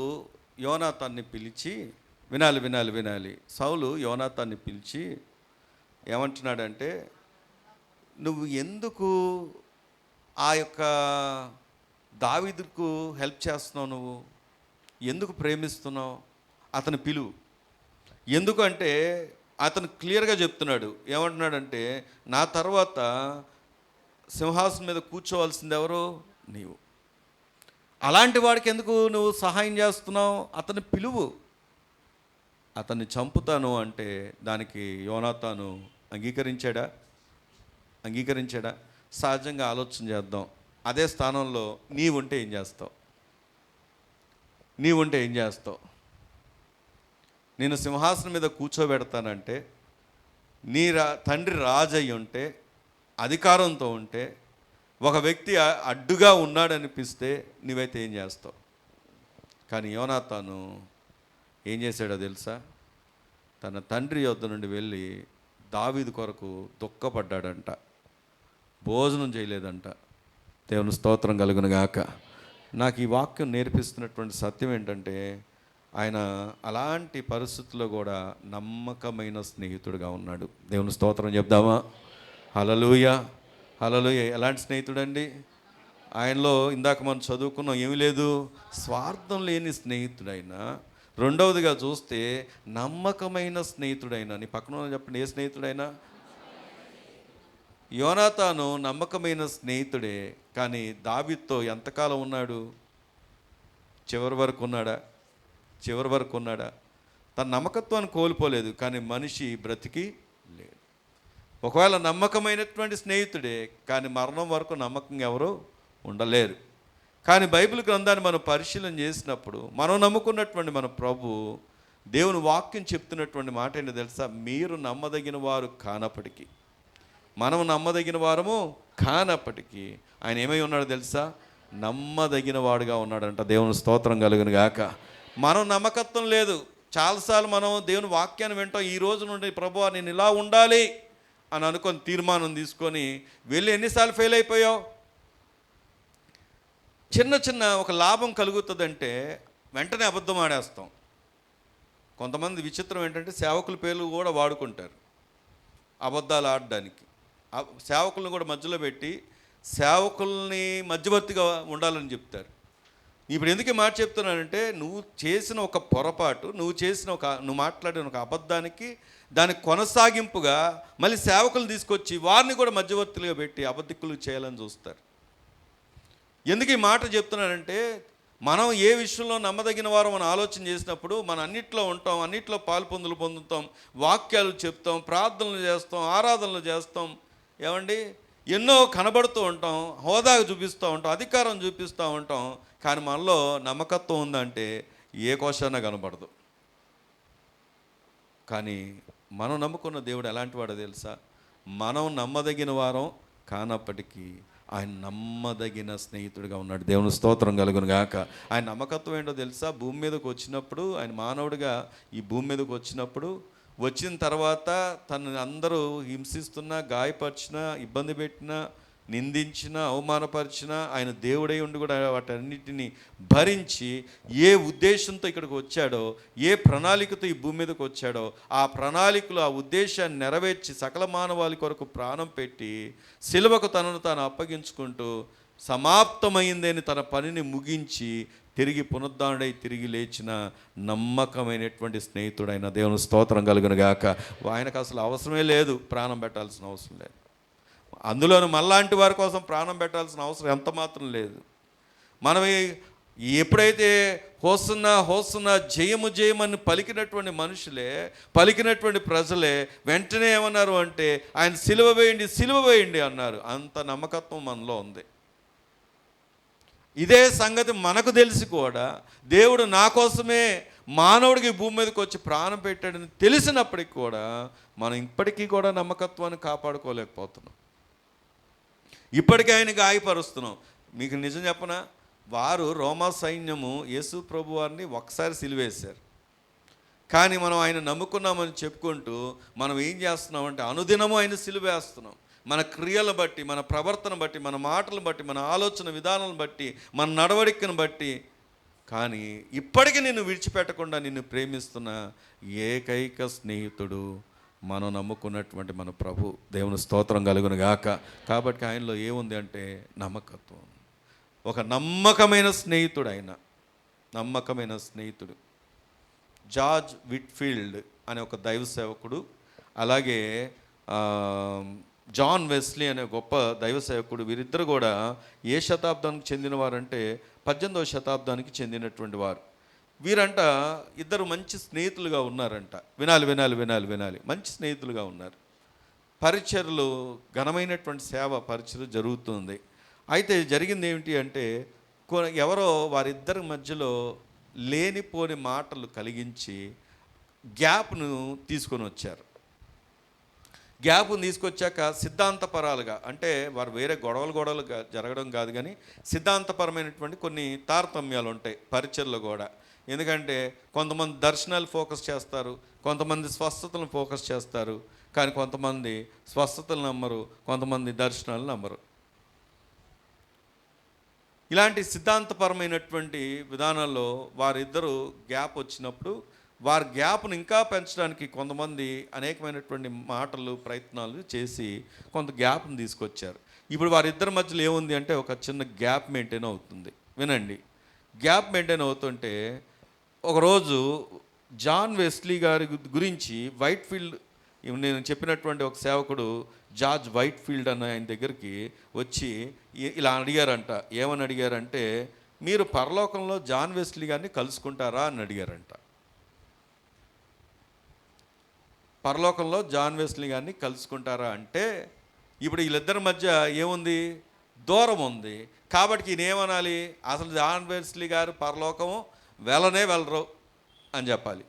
యోనాతాన్ని పిలిచి, వినాలి. సౌలు యోనాతాన్ని పిలిచి ఏమంటున్నాడంటే, నువ్వు ఎందుకు ఆ యొక్క దావీదుకు హెల్ప్ చేస్తున్నావు? నువ్వు ఎందుకు ప్రేమిస్తున్నావు? అతను పిలువు. ఎందుకంటే అతను క్లియర్గా చెప్తున్నాడు. ఏమంటున్నాడంటే, నా తర్వాత సింహాసనం మీద కూర్చోవలసింది ఎవరు? నీవు. అలాంటి వాడికి ఎందుకు నువ్వు సహాయం చేస్తున్నావు? అతన్ని పిలువు. అతన్ని చంపుతాను అంటే దానికి యోనాతాను అంగీకరించాడా? సహజంగా ఆలోచన చేద్దాం. అదే స్థానంలో నీవుంటే ఏం చేస్తావు? నేను సింహాసనం మీద కూర్చోబెడతానంటే, నీ తండ్రి రాజయ్య ఉంటే, అధికారంతో ఉంటే, ఒక వ్యక్తి అడ్డుగా ఉన్నాడనిపిస్తే నీవైతే ఏం చేస్తావు? కానీ యోనాతాను ఏం చేశాడో తెలుసా? తన తండ్రి యొద్ద నుండి వెళ్ళి దావీదు కొరకు దుఃఖపడ్డాడంట, భోజనం చేయలేదంట. దేవుని స్తోత్రం కలుగును గాక. నాకు ఈ వాక్యం నేర్పిస్తున్నటువంటి సత్యం ఏంటంటే, ఆయన అలాంటి పరిస్థితుల్లో కూడా నమ్మకమైన స్నేహితుడిగా ఉన్నాడు. దేవుని స్తోత్రం చెప్దామా? హల్లెలూయా, హల్లెలూయా. ఎలాంటి స్నేహితుడండి? ఆయనలో ఇందాక మనం చదువుకున్నాం, ఏమీ లేదు, స్వార్థం లేని స్నేహితుడైనా. రెండవదిగా చూస్తే నమ్మకమైన స్నేహితుడైనా. నీ పక్కన చెప్పండి, ఏ స్నేహితుడైనా. యోనాతాను నమ్మకమైన స్నేహితుడే, కానీ దావీదుతో ఎంతకాలం ఉన్నాడు? చివరి వరకు ఉన్నాడా? చివరి వరకు ఉన్నాడా? తన నమ్మకత్వాన్ని కోల్పోలేదు, కానీ మనిషి బ్రతికి లేడు. ఒకవేళ నమ్మకమైనటువంటి స్నేహితుడే, కానీ మరణం వరకు నమ్మకంగా ఎవరు ఉండలేరు. కానీ బైబిల్ గ్రంథాన్ని మనం పరిశీలన చేసినప్పుడు మనం నమ్ముకున్నటువంటి మన ప్రభు దేవుని వాక్యం చెప్తున్నటువంటి మాట ఏంటో తెలుసా? మీరు నమ్మదగిన వారు కానప్పటికీ, మనం నమ్మదగిన వారము కానప్పటికీ ఆయన ఏమై ఉన్నాడో తెలుసా? నమ్మదగిన వాడుగా ఉన్నాడంట. దేవుని స్తోత్రం కలుగును గాక. మనం నమ్మకత్వం లేదు. చాలాసార్లు మనం దేవుని వాక్యాన్ని వింటాం, ఈ రోజు నుండి ప్రభువా నేను ఇలా ఉండాలి అని అనుకొని తీర్మానం తీసుకొని వెళ్ళి ఎన్నిసార్లు ఫెయిల్ అయిపోయావు? చిన్న చిన్న ఒక లాభం కలుగుతుందంటే వెంటనే అబద్ధం ఆడేస్తాం. కొంతమంది విచిత్రం ఏంటంటే సేవకుల పేర్లు కూడా వాడుకుంటారు అబద్ధాలు ఆడడానికి. సేవకులను కూడా మధ్యలో పెట్టి సేవకుల్ని మధ్యవర్తిగా ఉండాలని చెప్తారు. ఇప్పుడు ఎందుకు మాట చెప్తున్నానంటే, నువ్వు చేసిన ఒక పొరపాటు, నువ్వు మాట్లాడిన ఒక అబద్ధానికి దానికి కొనసాగింపుగా మళ్ళీ సేవకులు తీసుకొచ్చి వారిని కూడా మధ్యవర్తులుగా పెట్టి అబద్ధికులు చేయాలని చూస్తారు. ఎందుకు ఈ మాట చెప్తున్నానంటే, మనం ఏ విషయంలో నమ్మదగిన వారు మనం ఆలోచన చేసినప్పుడు మనం అన్నిట్లో ఉంటాం, అన్నిట్లో పొందుతాం, వాక్యాలు చెప్తాం, ప్రార్థనలు చేస్తాం, ఆరాధనలు చేస్తాం. ఏమండి, ఎన్నో కనబడుతూ ఉంటాం, హోదా చూపిస్తూ ఉంటాం, అధికారం చూపిస్తూ ఉంటాం. కానీ మనలో నమ్మకత్వం ఉందంటే ఏ కోశాన కనబడదు. కానీ మనం నమ్ముకున్న దేవుడు ఎలాంటి వాడో తెలుసా? మనం నమ్మదగిన వారం కానప్పటికీ ఆయన నమ్మదగిన స్నేహితుడిగా ఉన్నాడు. దేవుని స్తోత్రం కలుగును గాక. ఆయన నమ్మకత్వం ఏంటో తెలుసా? భూమి మీదకి వచ్చినప్పుడు, ఆయన మానవుడిగా ఈ భూమి మీదకి వచ్చిన తర్వాత తను అందరూ హింసిస్తున్నా, గాయపరిచినా, ఇబ్బంది పెట్టినా, నిందించినా, అవమానపరిచినా ఆయన దేవుడై ఉండి కూడా వాటన్నిటిని భరించి ఏ ఉద్దేశంతో ఇక్కడికి వచ్చాడో, ఏ ప్రణాళికతో ఈ భూమి మీదకి వచ్చాడో ఆ ప్రణాళికలో ఆ ఉద్దేశాన్ని నెరవేర్చి సకల మానవాళి కొరకు ప్రాణం పెట్టి సిలువకు తనను తాను అప్పగించుకుంటూ సమాప్తమైందని తన పనిని ముగించి తిరిగి పునరుద్ధరణై తిరిగి లేచిన నమ్మకమైనటువంటి స్నేహితుడైన దేవుని స్తోత్రం కలుగును గాక. ఆయనకు అసలు అవసరమే లేదు, ప్రాణం పెట్టాల్సిన అవసరం లేదు. అందులోనూ మళ్ళాంటి వారి కోసం ప్రాణం పెట్టాల్సిన అవసరం ఎంత మాత్రం లేదు. మనం ఎప్పుడైతే హోస్తున్నా జయమని పలికినటువంటి మనుషులే, పలికినటువంటి ప్రజలే వెంటనే ఏమన్నారు అంటే ఆయన సిలువ వేయండి అన్నారు. అంత నమ్మకత్వం మనలో ఉంది. ఇదే సంగతి మనకు తెలిసి కూడా దేవుడు నా కోసమే మానవుడికి భూమి మీదకి వచ్చి ప్రాణం పెట్టాడని తెలిసినప్పటికి కూడా మనం ఇప్పటికీ కూడా నమ్మకత్వాన్ని కాపాడుకోలేకపోతున్నాం. ఇప్పటికీ ఆయన గాయపరుస్తున్నాం. మీకు నిజం చెప్పనా, వారు రోమా సైన్యము యేసు ప్రభు వారిని ఒకసారి సిలువేశారు. కానీ మనం ఆయన నమ్ముకున్నామని చెప్పుకుంటూ మనం ఏం చేస్తున్నామంటే అనుదినము ఆయన సిలువేస్తున్నాం. మన క్రియలను బట్టి, మన ప్రవర్తన బట్టి, మన మాటలను బట్టి, మన ఆలోచన విధానాలను బట్టి, మన నడవడికను బట్టి. కానీ ఇప్పటికీ నిన్ను విడిచిపెట్టకుండా నిన్ను ప్రేమిస్తున్న ఏకైక స్నేహితుడు మనం నమ్ముకున్నటువంటి మన ప్రభు. దేవుని స్తోత్రం కలుగును గాక. కాబట్టి ఆయనలో ఏముంది అంటే నమ్మకత్వం. ఒక నమ్మకమైన స్నేహితుడు జార్జ్ విట్ఫీల్డ్ అనే ఒక దైవ సేవకుడు, అలాగే జాన్ వెస్లీ అనే గొప్ప దైవ సేవకుడు, వీరిద్దరు కూడా ఏ శతాబ్దానికి చెందినవారంటే 18వ శతాబ్దానికి చెందినటువంటి వారు. వీరంట ఇద్దరు మంచి స్నేహితులుగా ఉన్నారంట. వినాలి, మంచి స్నేహితులుగా ఉన్నారు. పరిచర్లు, ఘనమైనటువంటి సేవ పరిచర్య జరుగుతుంది. అయితే జరిగింది ఏమిటి అంటే, ఎవరో వారిద్దరి మధ్యలో లేనిపోని మాటలు కలిగించి గ్యాప్ను తీసుకొని వచ్చారు. గ్యాప్ను తీసుకొచ్చాక సిద్ధాంతపరాలుగా, అంటే వారు వేరే గొడవలు జరగడం కాదు, కానీ సిద్ధాంతపరమైనటువంటి కొన్ని తారతమ్యాలు ఉంటాయి పరిచర్లో కూడా. ఎందుకంటే కొంతమంది దర్శనాలు ఫోకస్ చేస్తారు, కొంతమంది స్వస్థతలను ఫోకస్ చేస్తారు, కానీ కొంతమంది స్వస్థతలు నమ్మరు, కొంతమంది దర్శనాలు నమ్మరు. ఇలాంటి సిద్ధాంతపరమైనటువంటి విధానాల్లో వారిద్దరూ గ్యాప్ వచ్చినప్పుడు వారి గ్యాప్ను ఇంకా పెంచడానికి కొంతమంది అనేకమైనటువంటి మాటలు ప్రయత్నాలు చేసి కొంత గ్యాప్ను తీసుకొచ్చారు. ఇప్పుడు వారిద్దరి మధ్యలో ఏముంది అంటే ఒక చిన్న గ్యాప్ మెయింటైన్ అవుతుంది. వినండి, గ్యాప్ మెయింటైన్ అవుతుంటే ఒకరోజు జాన్ వెస్లీ గారి గురించి వైట్ఫీల్డ్, నేను చెప్పినటువంటి ఒక సేవకుడు జార్జ్ వైట్ఫీల్డ్ అన్న ఆయన దగ్గరికి వచ్చి ఇలా అడిగారంట. ఏమని అడిగారంటే, మీరు పరలోకంలో జాన్ వెస్లీ గారిని కలుసుకుంటారా అని అడిగారంట. పరలోకంలో జాన్ వెస్లీ గారిని కలుసుకుంటారా అంటే, ఇప్పుడు వీళ్ళిద్దరి మధ్య ఏముంది? దూరం ఉంది. కాబట్టి ఈయన ఏమనాలి? అసలు జాన్ వెస్లీ గారు పరలోకము వెళ్ళరు అని చెప్పాలి.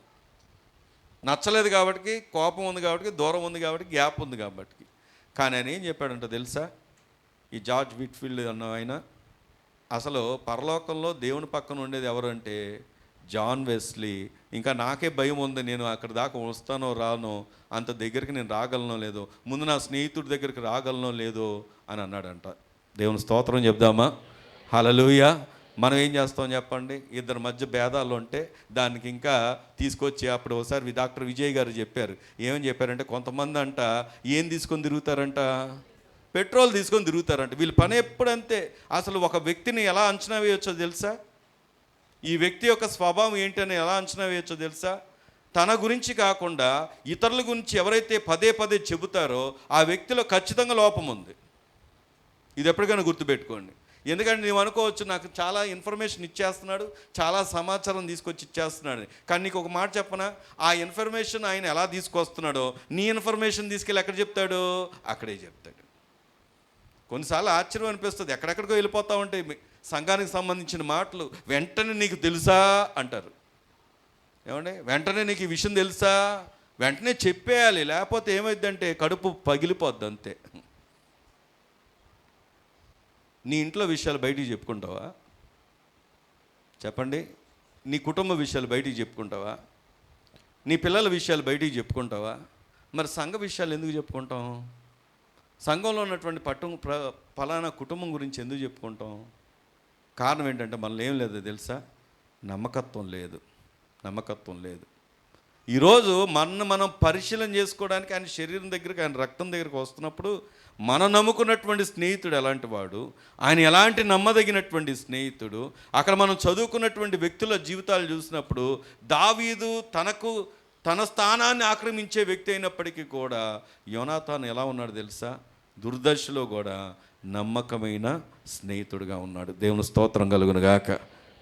నచ్చలేదు కాబట్టి, కోపం ఉంది కాబట్టి, దూరం ఉంది కాబట్టి, గ్యాప్ ఉంది కాబట్టి. కానీ ఆయన ఏం చెప్పాడంట తెలుసా? ఈ జార్జ్ విట్ఫీల్డ్ అన్న ఆయన, అసలు పరలోకంలో దేవుని పక్కన ఉండేది ఎవరు అంటే జాన్ వెస్లీ. ఇంకా నాకే భయం ఉంది, నేను అక్కడ దాకా వస్తానో రానో, అంత దగ్గరికి నేను రాగలనో లేదో, ముందు నా స్నేహితుడి దగ్గరికి రాగలనో లేదో అని అన్నాడంట. దేవుని స్తోత్రం చెప్దామా? హల్లెలూయా. మనం ఏం చేస్తాం చెప్పండి? ఇద్దరి మధ్య భేదాలు ఉంటే దానికి ఇంకా తీసుకొచ్చి, అప్పుడు ఒకసారి డాక్టర్ విజయ్ గారు చెప్పారు. ఏమని చెప్పారంటే, కొంతమంది అంట ఏం తీసుకొని తిరుగుతారంట? పెట్రోల్ తీసుకొని తిరుగుతారంట. వీళ్ళ పని ఎప్పుడంతే. అసలు ఒక వ్యక్తిని ఎలా అంచనా వేయొచ్చో తెలుసా? ఈ వ్యక్తి యొక్క స్వభావం ఏంటని ఎలా అంచనా వేయొచ్చో తెలుసా? తన గురించి కాకుండా ఇతరుల గురించి ఎవరైతే పదే పదే చెబుతారో ఆ వ్యక్తిలో ఖచ్చితంగా లోపం ఉంది. ఇది ఎప్పటికైనా గుర్తుపెట్టుకోండి. ఎందుకంటే నువ్వు అనుకోవచ్చు, నాకు చాలా ఇన్ఫర్మేషన్ ఇచ్చేస్తున్నాడు, చాలా సమాచారం తీసుకొచ్చి ఇచ్చేస్తున్నాడు. కానీ నీకు ఒక మాట చెప్పనా? ఆ ఇన్ఫర్మేషన్ ఆయన ఎలా తీసుకొస్తున్నాడో నీ ఇన్ఫర్మేషన్ తీసుకెళ్ళి ఎక్కడ చెప్తాడు? అక్కడే చెప్తాడు. కొన్నిసార్లు ఆశ్చర్యం అనిపిస్తుంది, ఎక్కడెక్కడికో వెళ్ళిపోతూ ఉంటాయి సంఘానికి సంబంధించిన మాటలు. వెంటనే నీకు తెలుసా అంటారు. ఏమండి, వెంటనే నీకు ఈ విషయం తెలుసా? వెంటనే చెప్పేయాలి, లేకపోతే ఏమైందంటే కడుపు పగిలిపోద్ది అంతే. నీ ఇంట్లో విషయాలు బయటికి చెప్పుకుంటావా? చెప్పండి. నీ కుటుంబ విషయాలు బయటికి చెప్పుకుంటావా? నీ పిల్లల విషయాలు బయటికి చెప్పుకుంటావా? మరి సంఘ విషయాలు ఎందుకు చెప్పుకుంటాం? సంఘంలో ఉన్నటువంటి ఫలానా కుటుంబం గురించి ఎందుకు చెప్పుకుంటాం? కారణం ఏంటంటే మనలో ఏం లేదు తెలుసా? నమ్మకత్వం లేదు. ఈరోజు మనం పరిశీలన చేసుకోవడానికి ఆయన శరీరం దగ్గరికి, ఆయన రక్తం దగ్గరికి వస్తున్నప్పుడు మనం నమ్ముకున్నటువంటి స్నేహితుడు ఎలాంటి వాడు, ఆయన ఎలాంటి నమ్మదగినటువంటి స్నేహితుడు, అక్కడ మనం చదువుకున్నటువంటి వ్యక్తుల జీవితాలు చూసినప్పుడు దావీదు తన స్థానాన్ని ఆక్రమించే వ్యక్తి అయినప్పటికీ కూడా యోనాతాను ఎలా ఉన్నాడు తెలుసా? దుర్దశలో కూడా నమ్మకమైన స్నేహితుడిగా ఉన్నాడు. దేవుని స్తోత్రం కలుగును గాక.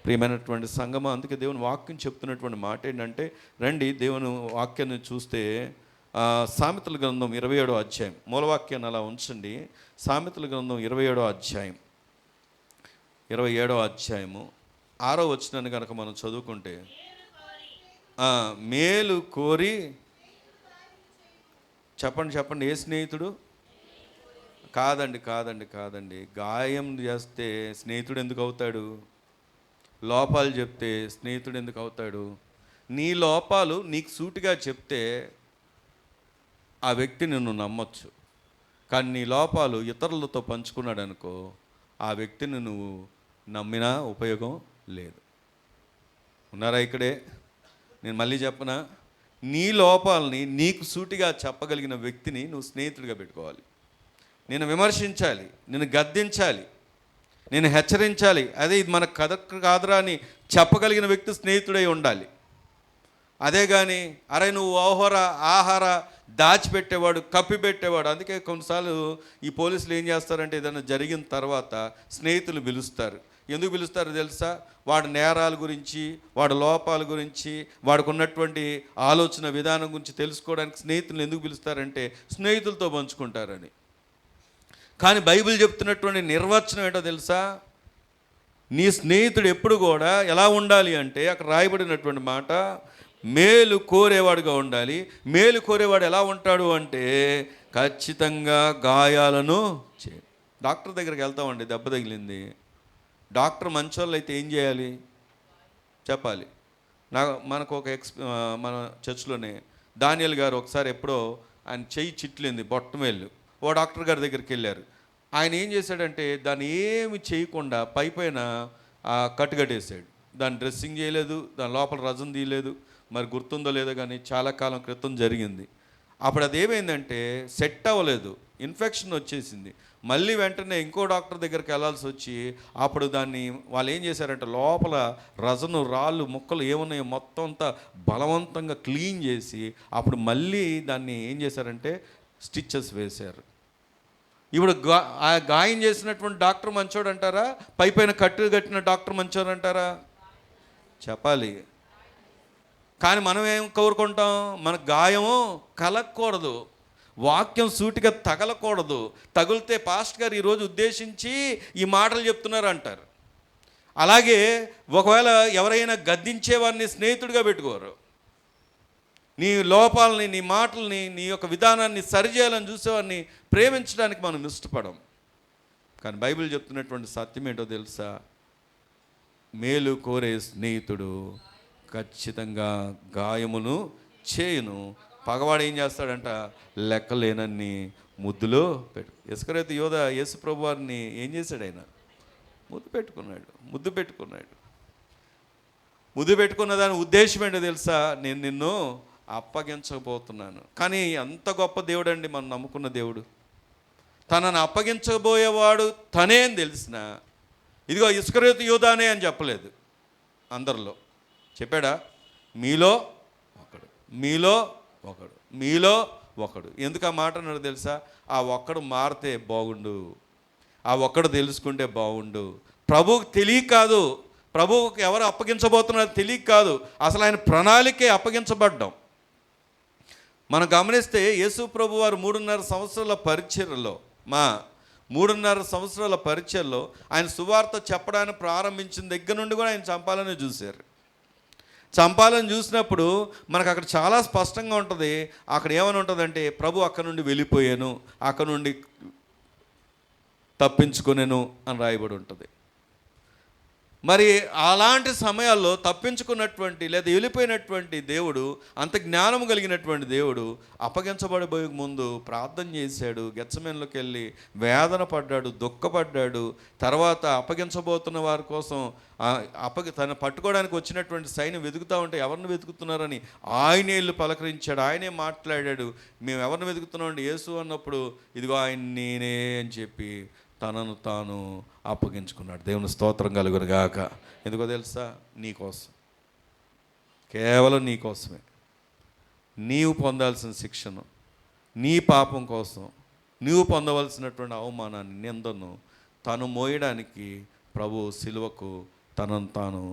ప్రియమైనటువంటి సంగమం, అందుకే దేవుని వాక్యం చెప్తున్నటువంటి మాట ఏంటంటే, రండి దేవుని వాక్యాన్ని చూస్తే సామెతల గ్రంథం 27వ అధ్యాయం, మూలవాక్యాన్ని అలా ఉంచండి. సామెతల గ్రంథం 27వ అధ్యాయం 6వ వచనాన్ని కనుక మనం చదువుకుంటే, మేలు కోరి చెప్పండి ఏ స్నేహితుడు? కాదండి. గాయం చేస్తే స్నేహితుడు ఎందుకు అవుతాడు? లోపాలు చెప్తే స్నేహితుడు ఎందుకు అవుతాడు? నీ లోపాలు నీకు సూటిగా చెప్తే ఆ వ్యక్తి నిన్ను నమ్మొచ్చు. కానీ నీ లోపాలు ఇతరులతో పంచుకున్నాడు అనుకో, ఆ వ్యక్తిని నువ్వు నమ్మినా ఉపయోగం లేదు. ఉన్నారా ఇక్కడే? నేను మళ్ళీ చెప్పనా? నీ లోపాలని నీకు సూటిగా చెప్పగలిగిన వ్యక్తిని నువ్వు స్నేహితుడిగా పెట్టుకోవాలి. నేను విమర్శించాలి, నేను గద్దించాలి, నేను హెచ్చరించాలి, అదే ఇది మన కథ కాదురా అని చెప్పగలిగిన వ్యక్తి స్నేహితుడై ఉండాలి. అదే కానీ అరే నువ్వు ఆహార దాచిపెట్టేవాడు, కప్పిపెట్టేవాడు. అందుకే కొన్నిసార్లు ఈ పోలీసులు ఏం చేస్తారంటే, ఏదైనా జరిగిన తర్వాత స్నేహితులు పిలుస్తారు. ఎందుకు పిలుస్తారో తెలుసా? వాడి నేరాల గురించి, వాడి లోపాల గురించి, వాడికి ఉన్నటువంటి ఆలోచన విధానం గురించి తెలుసుకోవడానికి స్నేహితులు ఎందుకు పిలుస్తారంటే స్నేహితులతో పంచుకుంటారని. కానీ బైబిల్ చెప్తున్నటువంటి నిర్వచనం ఏంటో తెలుసా? నీ స్నేహితుడు ఎప్పుడు కూడా ఎలా ఉండాలి అంటే, అక్కడ రాయబడినటువంటి మాట, మేలు కోరేవాడుగా ఉండాలి. మేలు కోరేవాడు ఎలా ఉంటాడు అంటే, ఖచ్చితంగా గాయాలను డాక్టర్ దగ్గరికి వెళ్తామండి, దెబ్బ తగిలింది. డాక్టర్ మంచోళ్ళు అయితే ఏం చేయాలి చెప్పాలి. మనకు ఒక మన చర్చ్లోనే దానియేల్ గారు ఒకసారి ఎప్పుడో ఆయన చెయ్యి చిట్లింది, బొట్టమేళ్ళు. ఓ డాక్టర్ గారి దగ్గరికి వెళ్ళారు. ఆయన ఏం చేశాడంటే దాన్ని ఏమి చేయకుండా పైన కట్టుకట్టేసాడు. దాన్ని డ్రెస్సింగ్ చేయలేదు, దాని లోపల రజం తీయలేదు. మరి గుర్తుందో లేదో కానీ చాలా కాలం క్రితం జరిగింది. అప్పుడు అదేమైందంటే సెట్ అవ్వలేదు, ఇన్ఫెక్షన్ వచ్చేసింది. మళ్ళీ వెంటనే ఇంకో డాక్టర్ దగ్గరికి వెళ్ళాల్సి వచ్చి అప్పుడు దాన్ని వాళ్ళు ఏం చేశారంటే లోపల రజను రాళ్ళు ముక్కలు ఏమున్నాయో మొత్తం అంతా బలవంతంగా క్లీన్ చేసి అప్పుడు మళ్ళీ దాన్ని ఏం చేశారంటే స్టిచ్చెస్ వేశారు. ఇప్పుడు ఆ గాయం చేసినటువంటి డాక్టర్ మంచోడు అంటారా, పైన కట్టు కట్టిన డాక్టర్ మంచోడు అంటారా? చెప్పాలి. కానీ మనం ఏం కోరుకుంటాం, మన గాయము కలగకూడదు, వాక్యం సూటిగా తగలకూడదు. తగిలితే పాస్టర్ గారు ఈరోజు ఉద్దేశించి ఈ మాటలు చెప్తున్నారు అంటారు. అలాగే ఒకవేళ ఎవరైనా గద్దించేవారిని స్నేహితుడిగా పెట్టుకోరు. నీ లోపాలని, నీ మాటల్ని, నీ యొక్క విధానాన్ని సరిచేయాలని చూసేవాడిని ప్రేమించడానికి మనం ఇష్టపడం. కానీ బైబిల్ చెప్తున్నటువంటి సత్యం ఏంటో తెలుసా? మేలు కోరే స్నేహితుడు ఖచ్చితంగా గాయమును చేయును. పగవాడు ఏం చేస్తాడంట, లెక్కలేనన్ని ముద్దులో పెట్టు. ఇస్కరియోతు యోధ యేసు ప్రభు వారిని ఏం చేశాడు? ఆయన ముద్దు పెట్టుకున్నాడు. ముద్దు పెట్టుకున్న దాని ఉద్దేశం ఏంటో తెలుసా? నేను నిన్ను అప్పగించకపోతున్నాను. కానీ ఎంత గొప్ప దేవుడు అండి మనం నమ్ముకున్న దేవుడు. తనను అప్పగించబోయేవాడు తనే అని తెలిసిన, ఇదిగో ఇస్కరియోతు యోధానే అని చెప్పలేదు. అందరిలో చెప్పాడా? మీలో ఒకడు. ఎందుకు ఆ మాట అన్నాడు తెలుసా? ఆ ఒక్కడు మారితే బాగుండు, ఆ ఒక్కడు తెలుసుకుంటే బాగుండు. ప్రభువుకి తెలియక కాదు, ప్రభువుకి ఎవరు అప్పగించబోతున్నారో తెలియక కాదు, అసలు ఆయన ప్రణాళికే అప్పగించబడ్డాం. మనం గమనిస్తే యేసు ప్రభు వారు 3.5 సంవత్సరాల పరిచర్యలో 3.5 సంవత్సరాల పరిచర్యలో ఆయన సువార్త చెప్పడానికి ప్రారంభించిన దగ్గర నుండి కూడా ఆయన చంపాలని చూసినప్పుడు మనకు అక్కడ చాలా స్పష్టంగా ఉంటుంది. అక్కడ ఏమని ఉంటుందంటే ప్రభు అక్కడ నుండి వెళ్ళిపోయాను, అక్కడ నుండి తప్పించుకునేను అని రాయబడి ఉంటుంది. మరి అలాంటి సమయాల్లో తప్పించుకున్నటువంటి లేదా వెళ్ళిపోయినటువంటి దేవుడు, అంత జ్ఞానం కలిగినటువంటి దేవుడు అప్పగించబడిపోయే ముందు ప్రార్థన చేశాడు. గెత్సెమనేలోకి వెళ్ళి వేదన పడ్డాడు, దుఃఖపడ్డాడు. తర్వాత అప్పగించబోతున్న వారి కోసం తను పట్టుకోవడానికి వచ్చినటువంటి సైన్యం వెతుకుతూ ఉంటే ఎవరిని వెతుకుతున్నారని ఆయనే వెళ్ళి పలకరించాడు. ఆయనే మాట్లాడాడు. మేము ఎవరిని వెతుకుతున్నామండి? యేసు అన్నప్పుడు ఇదిగో ఆయన నేనే అని చెప్పి తనను తాను అప్పగించుకున్నాడు. దేవుని స్తోత్రం కలుగును గాక. ఎందుకో తెలుసా? నీకోసం, కేవలం నీకోసమే. నీవు పొందాల్సిన శిక్షను, నీ పాపం కోసం నీవు పొందవలసినటువంటి అవమానాన్ని, నిందను తను మోయడానికి ప్రభు సిలువకు తనను తాను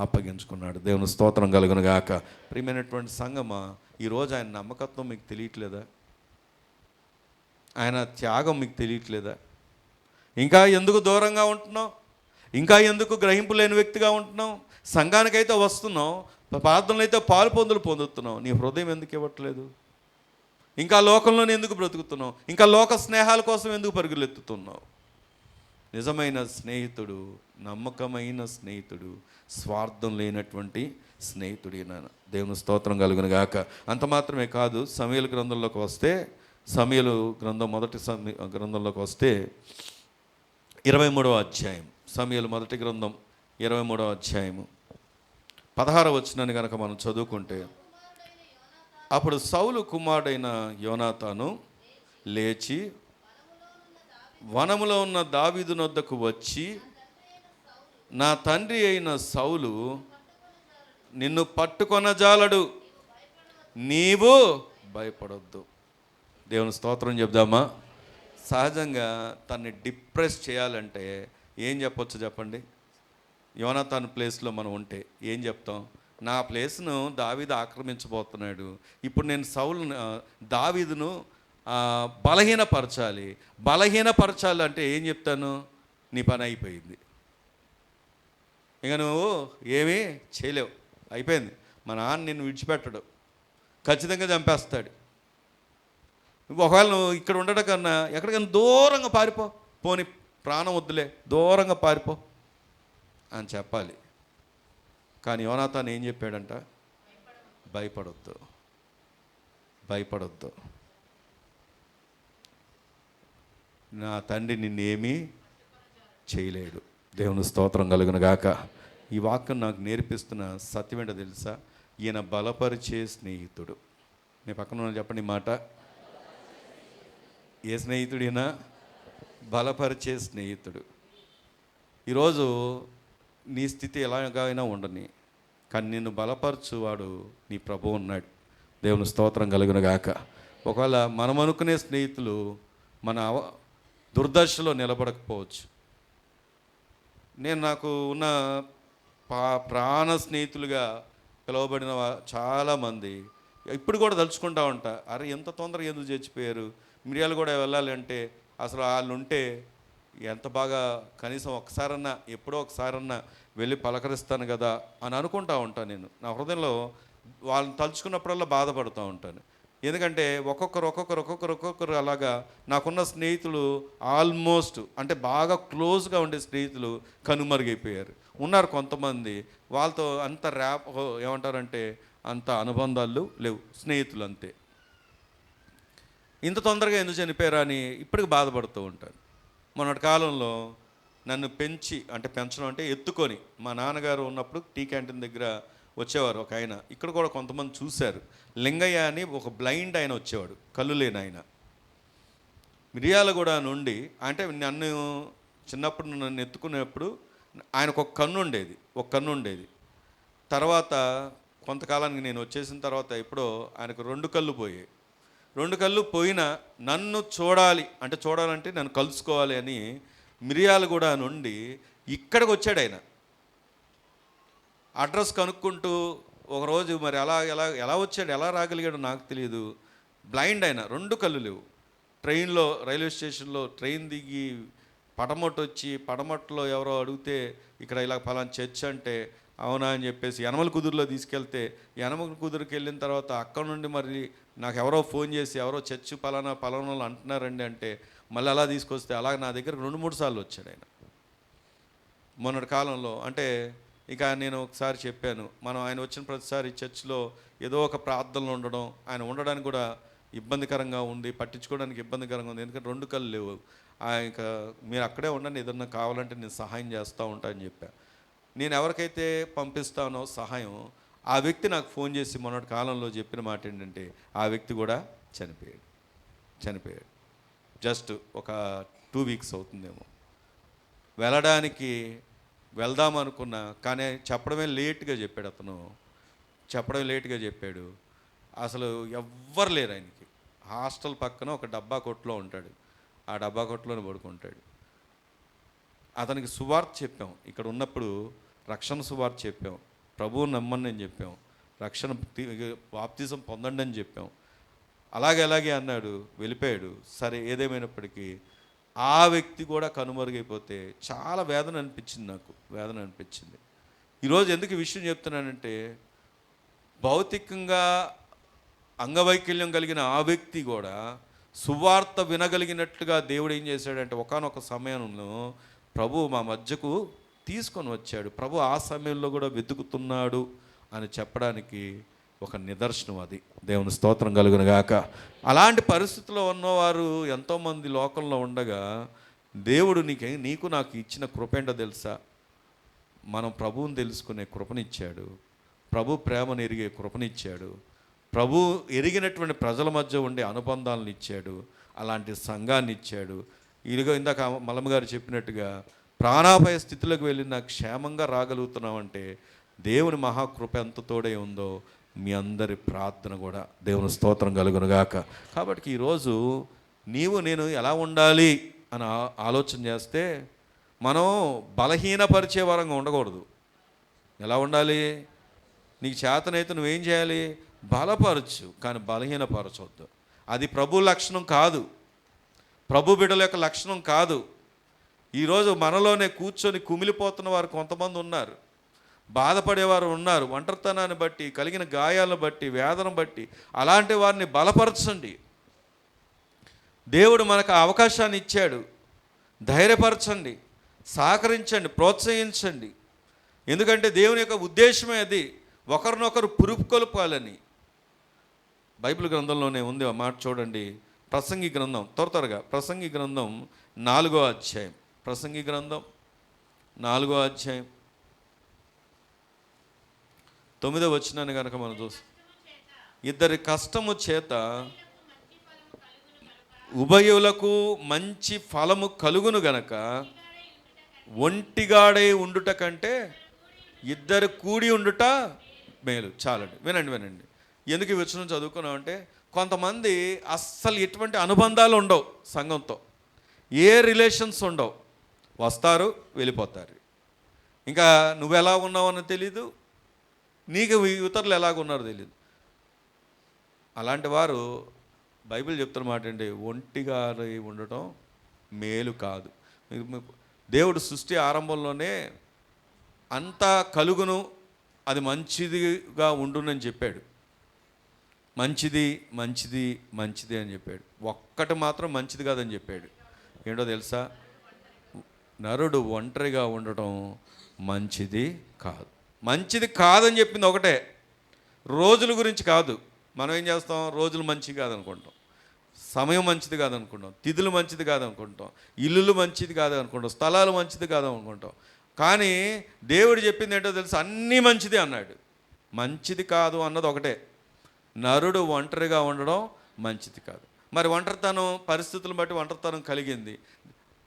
అప్పగించుకున్నాడు. దేవుని స్తోత్రం కలుగును గాక. ప్రియమైనటువంటి సంగమా, ఈరోజు ఆయన నమ్మకత్వం మీకు తెలియట్లేదా? ఆయన త్యాగం మీకు తెలియట్లేదా? ఇంకా ఎందుకు దూరంగా ఉంటున్నావు? ఇంకా ఎందుకు గ్రహింపు లేని వ్యక్తిగా ఉంటున్నావు? సంఘానికైతే వస్తున్నావు, ప్రార్థనలు అయితే పొందుతున్నావు, నీ హృదయం ఎందుకు ఇవ్వట్లేదు? ఇంకా లోకంలోనే ఎందుకు బ్రతుకుతున్నావు? ఇంకా లోక స్నేహాల కోసం ఎందుకు పరుగులెత్తుతున్నావు? నిజమైన స్నేహితుడు, నమ్మకమైన స్నేహితుడు, స్వార్థం లేనటువంటి స్నేహితుడిన. దేవుని స్తోత్రం కలుగును గాక. అంత మాత్రమే కాదు, సమూయేలు గ్రంథంలోకి వస్తే, సమూయేలు గ్రంథం మొదటి గ్రంథంలోకి వస్తే 23వ అధ్యాయం, సమూయేలు మొదటి గ్రంథం 23వ అధ్యాయము 16వ వచనాన్ని కనుక మనం చదువుకుంటే, అప్పుడు సౌలు కుమారుడైన యోనాతాను లేచి వనములో ఉన్న దావీదు నొద్దకు వచ్చి, నా తండ్రి అయిన సౌలు నిన్ను పట్టుకొనజాలడు, నీవు భయపడొద్దు. దేవుని స్తోత్రం చెప్దామా? సహజంగా తన్ని డిప్రెస్ చేయాలంటే ఏం చెప్పొచ్చు చెప్పండి? యోనాతాను ప్లేస్లో మనం ఉంటే ఏం చెప్తాం? నా ప్లేస్ను దావీదు ఆక్రమించబోతున్నాడు, ఇప్పుడు నేను దావీదును బలహీనపరచాలి అంటే ఏం చెప్తాను? నీ పని అయిపోయింది, ఇక నువ్వు ఏమీ చేయలేవు, అయిపోయింది. మా నాన్న నిన్ను విడిచిపెట్టడు, ఖచ్చితంగా చంపేస్తాడు. ఒకవేళ నువ్వు ఇక్కడ ఉండడం కన్నా ఎక్కడికైనా దూరంగా పారిపో, పోని ప్రాణం వద్దులే, దూరంగా పారిపో అని చెప్పాలి. కానీ యోనాతాను ఏం చెప్పాడంట? భయపడొద్దు. నా తండ్రి నిన్నేమీ చేయలేడు. దేవుని స్తోత్రం కలుగును గాక. ఈ వాక్యం నాకు నేర్పిస్తున్న సత్యం ఏంటో తెలుసా? ఈయన బలపరిచే స్నేహితుడు. మీ పక్కన ఉన్న చెప్పండి ఈ మాట. ఏ స్నేహితుడు ఈయన? బలపరిచే స్నేహితుడు. ఈరోజు నీ స్థితి ఎలాగైనా ఉండని, కానీ నిన్ను బలపరచువాడు నీ ప్రభువు ఉన్నాడు. దేవుని స్తోత్రం కలుగును గాక. ఒకవేళ మనం అనుకునే స్నేహితులు మన దుర్దశలో నిలబడకపోవచ్చు. నేను నాకు ఉన్న ప్రాణ స్నేహితులుగా పిలువబడిన చాలామంది ఇప్పుడు కూడా తలుచుకుంటా ఉంటా, అరే ఎంత తొందరగా ఎందుకు చచ్చిపోయారు, మిరియాలు కూడా వెళ్ళాలి అంటే అసలు వాళ్ళు ఉంటే ఎంత బాగా, కనీసం ఒకసారన్నా ఎప్పుడో ఒకసారన్నా వెళ్ళి పలకరిస్తాను కదా అని అనుకుంటా ఉంటాను. నేను నా హృదయంలో వాళ్ళని తలుచుకున్నప్పుడల్లా బాధపడుతూ ఉంటాను. ఎందుకంటే ఒక్కొక్కరు అలాగా నాకున్న స్నేహితులు ఆల్మోస్ట్ అంటే బాగా క్లోజ్గా ఉండే స్నేహితులు కనుమరుగైపోయారు. ఉన్నారు కొంతమంది, వాళ్ళతో అంత ఏమంటారంటే అంత అనుబంధాలు లేవు, స్నేహితులు అంతే. ఇంత తొందరగా ఎందుకు చనిపోయారా అని ఇప్పటికి బాధపడుతూ ఉంటాను. మొన్నటి కాలంలో నన్ను పెంచడం అంటే ఎత్తుకొని, మా నాన్నగారు ఉన్నప్పుడు టీ క్యాంటీన్ దగ్గర వచ్చేవారు ఒక ఆయన. ఇక్కడ కూడా కొంతమంది చూశారు. లింగయ్య అని ఒక బ్లైండ్ ఆయన వచ్చేవాడు, కళ్ళు లేని ఆయన. మిర్యాలగూడ నుండి, అంటే నన్ను చిన్నప్పుడు నన్ను ఎత్తుకునేప్పుడు ఆయనకు ఒక కన్ను ఉండేది. తర్వాత కొంతకాలానికి నేను వచ్చేసిన తర్వాత ఎప్పుడో ఆయనకు 2 కళ్ళు పోయాయి. 2 కళ్ళు పోయినా నన్ను చూడాలంటే నన్ను కలుసుకోవాలి అని మిర్యాలగూడ నుండి ఇక్కడికి వచ్చాడు ఆయన. అడ్రస్ కనుక్కుంటూ ఒకరోజు మరి ఎలా వచ్చాడు, ఎలా రాగలిగాడు నాకు తెలియదు. బ్లైండ్ ఆయన, 2 కళ్ళు లేవు. ట్రైన్లో, రైల్వే స్టేషన్లో ట్రైన్ దిగి పడమట వచ్చి, పడమట్లో ఎవరో అడిగితే ఇక్కడ ఇలా ఫలానా చర్చ్ అంటే అవునా అని చెప్పేసి యనమల కుదురులో తీసుకెళ్తే, యనమల కుదురుకి వెళ్ళిన తర్వాత అక్కడ నుండి మరి నాకు ఎవరో ఫోన్ చేసి ఎవరో చర్చ్ పలానా అంటున్నారండి అంటే మళ్ళీ అలా తీసుకొస్తే అలాగ నా దగ్గర 2-3 సార్లు వచ్చాడు ఆయన. మొన్నటి కాలంలో అంటే ఇక నేను ఒకసారి చెప్పాను, ఆయన వచ్చిన ప్రతిసారి చర్చ్లో ఏదో ఒక ప్రార్థనలు ఉండడం, ఆయన ఉండడానికి కూడా ఇబ్బందికరంగా ఉంది, పట్టించుకోవడానికి ఇబ్బందికరంగా ఉంది. ఎందుకంటే 2 కళ్ళు లేవు. ఇక మీరు అక్కడే ఉండండి, ఏదన్నా కావాలంటే నేను సహాయం చేస్తూ ఉంటానని చెప్పా. నేను ఎవరికైతే పంపిస్తానో సహాయం, ఆ వ్యక్తి నాకు ఫోన్ చేసి మొన్నటి కాలంలో చెప్పిన మాట ఏంటంటే ఆ వ్యక్తి కూడా చనిపోయాడు. జస్ట్ ఒక 2 వీక్స్ అవుతుందేమో. వెళ్దామనుకున్నా, కానీ చెప్పడమే లేట్గా చెప్పాడు. అసలు ఎవ్వరు లేరు ఆయనకి. హాస్టల్ పక్కన ఒక డబ్బా కొట్లో ఉంటాడు, ఆ డబ్బా కొట్లోనే పడుకుంటాడు. అతనికి సువార్త చెప్పాం, ఇక్కడ ఉన్నప్పుడు రక్షణ సువార్త చెప్పాం, ప్రభువు నమ్మని అని చెప్పాం, రక్షణ బాప్తిజం పొందండి అని చెప్పాం. అలాగే అన్నాడు, వెళ్ళిపోయాడు. సరే, ఏదేమైనప్పటికీ ఆ వ్యక్తి కూడా కనుమరుగైపోతే చాలా వేదన అనిపించింది. ఈరోజు ఎందుకు ఈ విషయం చెప్తున్నానంటే, భౌతికంగా అంగవైకల్యం కలిగిన ఆ వ్యక్తి కూడా సువార్త వినగలిగినట్లుగా దేవుడు ఏం చేశాడంటే ఒకానొక సమయంలో ప్రభు మా మధ్యకు తీసుకొని వచ్చాడు. ప్రభు ఆ సమయంలో కూడా వెతుకుతున్నాడు అని చెప్పడానికి ఒక నిదర్శనం అది. దేవుని స్తోత్రం కలుగును గాక. అలాంటి పరిస్థితిలో ఉన్నవారు ఎంతోమంది లోకంలో ఉండగా దేవుడు నీకు నాకు ఇచ్చిన కృప ఏంటో తెలుసా? మనం ప్రభువుని తెలుసుకునే కృపనిచ్చాడు, ప్రభు ప్రేమను ఎరిగే కృపనిచ్చాడు, ప్రభు ఎరిగినటువంటి ప్రజల మధ్య ఉండే అనుబంధాలను ఇచ్చాడు, అలాంటి సంఘాన్ని ఇచ్చాడు. ఇందాక మల్లమ్మ గారు చెప్పినట్టుగా ప్రాణాపాయ స్థితిలోకి వెళ్ళిన క్షేమంగా రాగలుగుతున్నామంటే దేవుని మహాకృప ఎంత తోడే ఉందో మీ అందరి ప్రార్థన కూడా. దేవుని స్తోత్రం కలుగునుగాక. కాబట్టి ఈరోజు నేను ఎలా ఉండాలి అని ఆలోచన చేస్తే మనం బలహీనపరిచే వరంగా ఉండకూడదు. ఎలా ఉండాలి? నీకు చేతనైతే నువ్వేం చేయాలి? బలపరచు, కానీ బలహీనపరచవద్దు. అది ప్రభు లక్షణం కాదు, ప్రభు బిడ్డల యొక్క లక్షణం కాదు. ఈరోజు మనలోనే కూర్చొని కుమిలిపోతున్న వారు కొంతమంది ఉన్నారు, బాధపడేవారు ఉన్నారు, ఒంటరితనాన్ని బట్టి, కలిగిన గాయాలను బట్టి, వేదన బట్టి. అలాంటి వారిని బలపరచండి. దేవుడు మనకు అవకాశాన్ని ఇచ్చాడు, ధైర్యపరచండి, సహకరించండి, ప్రోత్సహించండి. ఎందుకంటే దేవుని యొక్క ఉద్దేశమే అది, ఒకరినొకరు పురుపుకొల్పాలని. బైబిల్ గ్రంథంలోనే ఉంది ఆ మాట చూడండి. ప్రసంగి గ్రంథం, త్వరగా ప్రసంగి గ్రంథం 4వ అధ్యాయం, ప్రసంగి గ్రంథం 4వ అధ్యాయం 9వ వచనాన్ని కనుక మనం చూస్తాం. ఇద్దరి కష్టము చేత ఉభయులకు మంచి ఫలము కలుగును గనక ఒంటిగాడే ఉండుట కంటే ఇద్దరు కూడి ఉండుట మేలు. చాలండి, వినండి. ఎందుకు ఈ వచనం చదువుకున్నామంటే, కొంతమంది అస్సలు ఎటువంటి అనుబంధాలు ఉండవు సంఘంతో, ఏ రిలేషన్స్ ఉండవు, వస్తారు వెళ్ళిపోతారు. ఇంకా నువ్వు ఎలా ఉన్నావు అని తెలీదు, నీకు ఇతరులు ఎలాగున్నారో తెలియదు. అలాంటి వారు బైబిల్ చెప్తున్న మాట ఏంటి, ఒంటిగా ఉండటం మేలు కాదు. దేవుడు సృష్టి ఆరంభంలోనే అంతా కలుగును, అది మంచిదిగా ఉండునని చెప్పాడు. మంచిది మంచిది మంచిది అని చెప్పాడు. ఒక్కటి మాత్రం మంచిది కాదని చెప్పాడు. ఏంటో తెలుసా? నరుడు ఒంటరిగా ఉండటం మంచిది కాదు. మంచిది కాదని చెప్పింది ఒకటే, రోజుల గురించి కాదు. మనం ఏం చేస్తాం, రోజులు మంచిది కాదనుకుంటాం, సమయం మంచిది కాదనుకుంటాం, తిథులు మంచిది కాదనుకుంటాం, ఇల్లులు మంచిది కాదనుకుంటాం, స్థలాలు మంచిది కాదనుకుంటాం. కానీ దేవుడు చెప్పింది ఏంటో తెలుసు, అన్నీ మంచిది అన్నాడు. మంచిది కాదు అన్నది ఒకటే, నరుడు ఒంటరిగా ఉండడం మంచిది కాదు. మరి ఒంటరితనం పరిస్థితులను బట్టి ఒంటరితనం కలిగింది,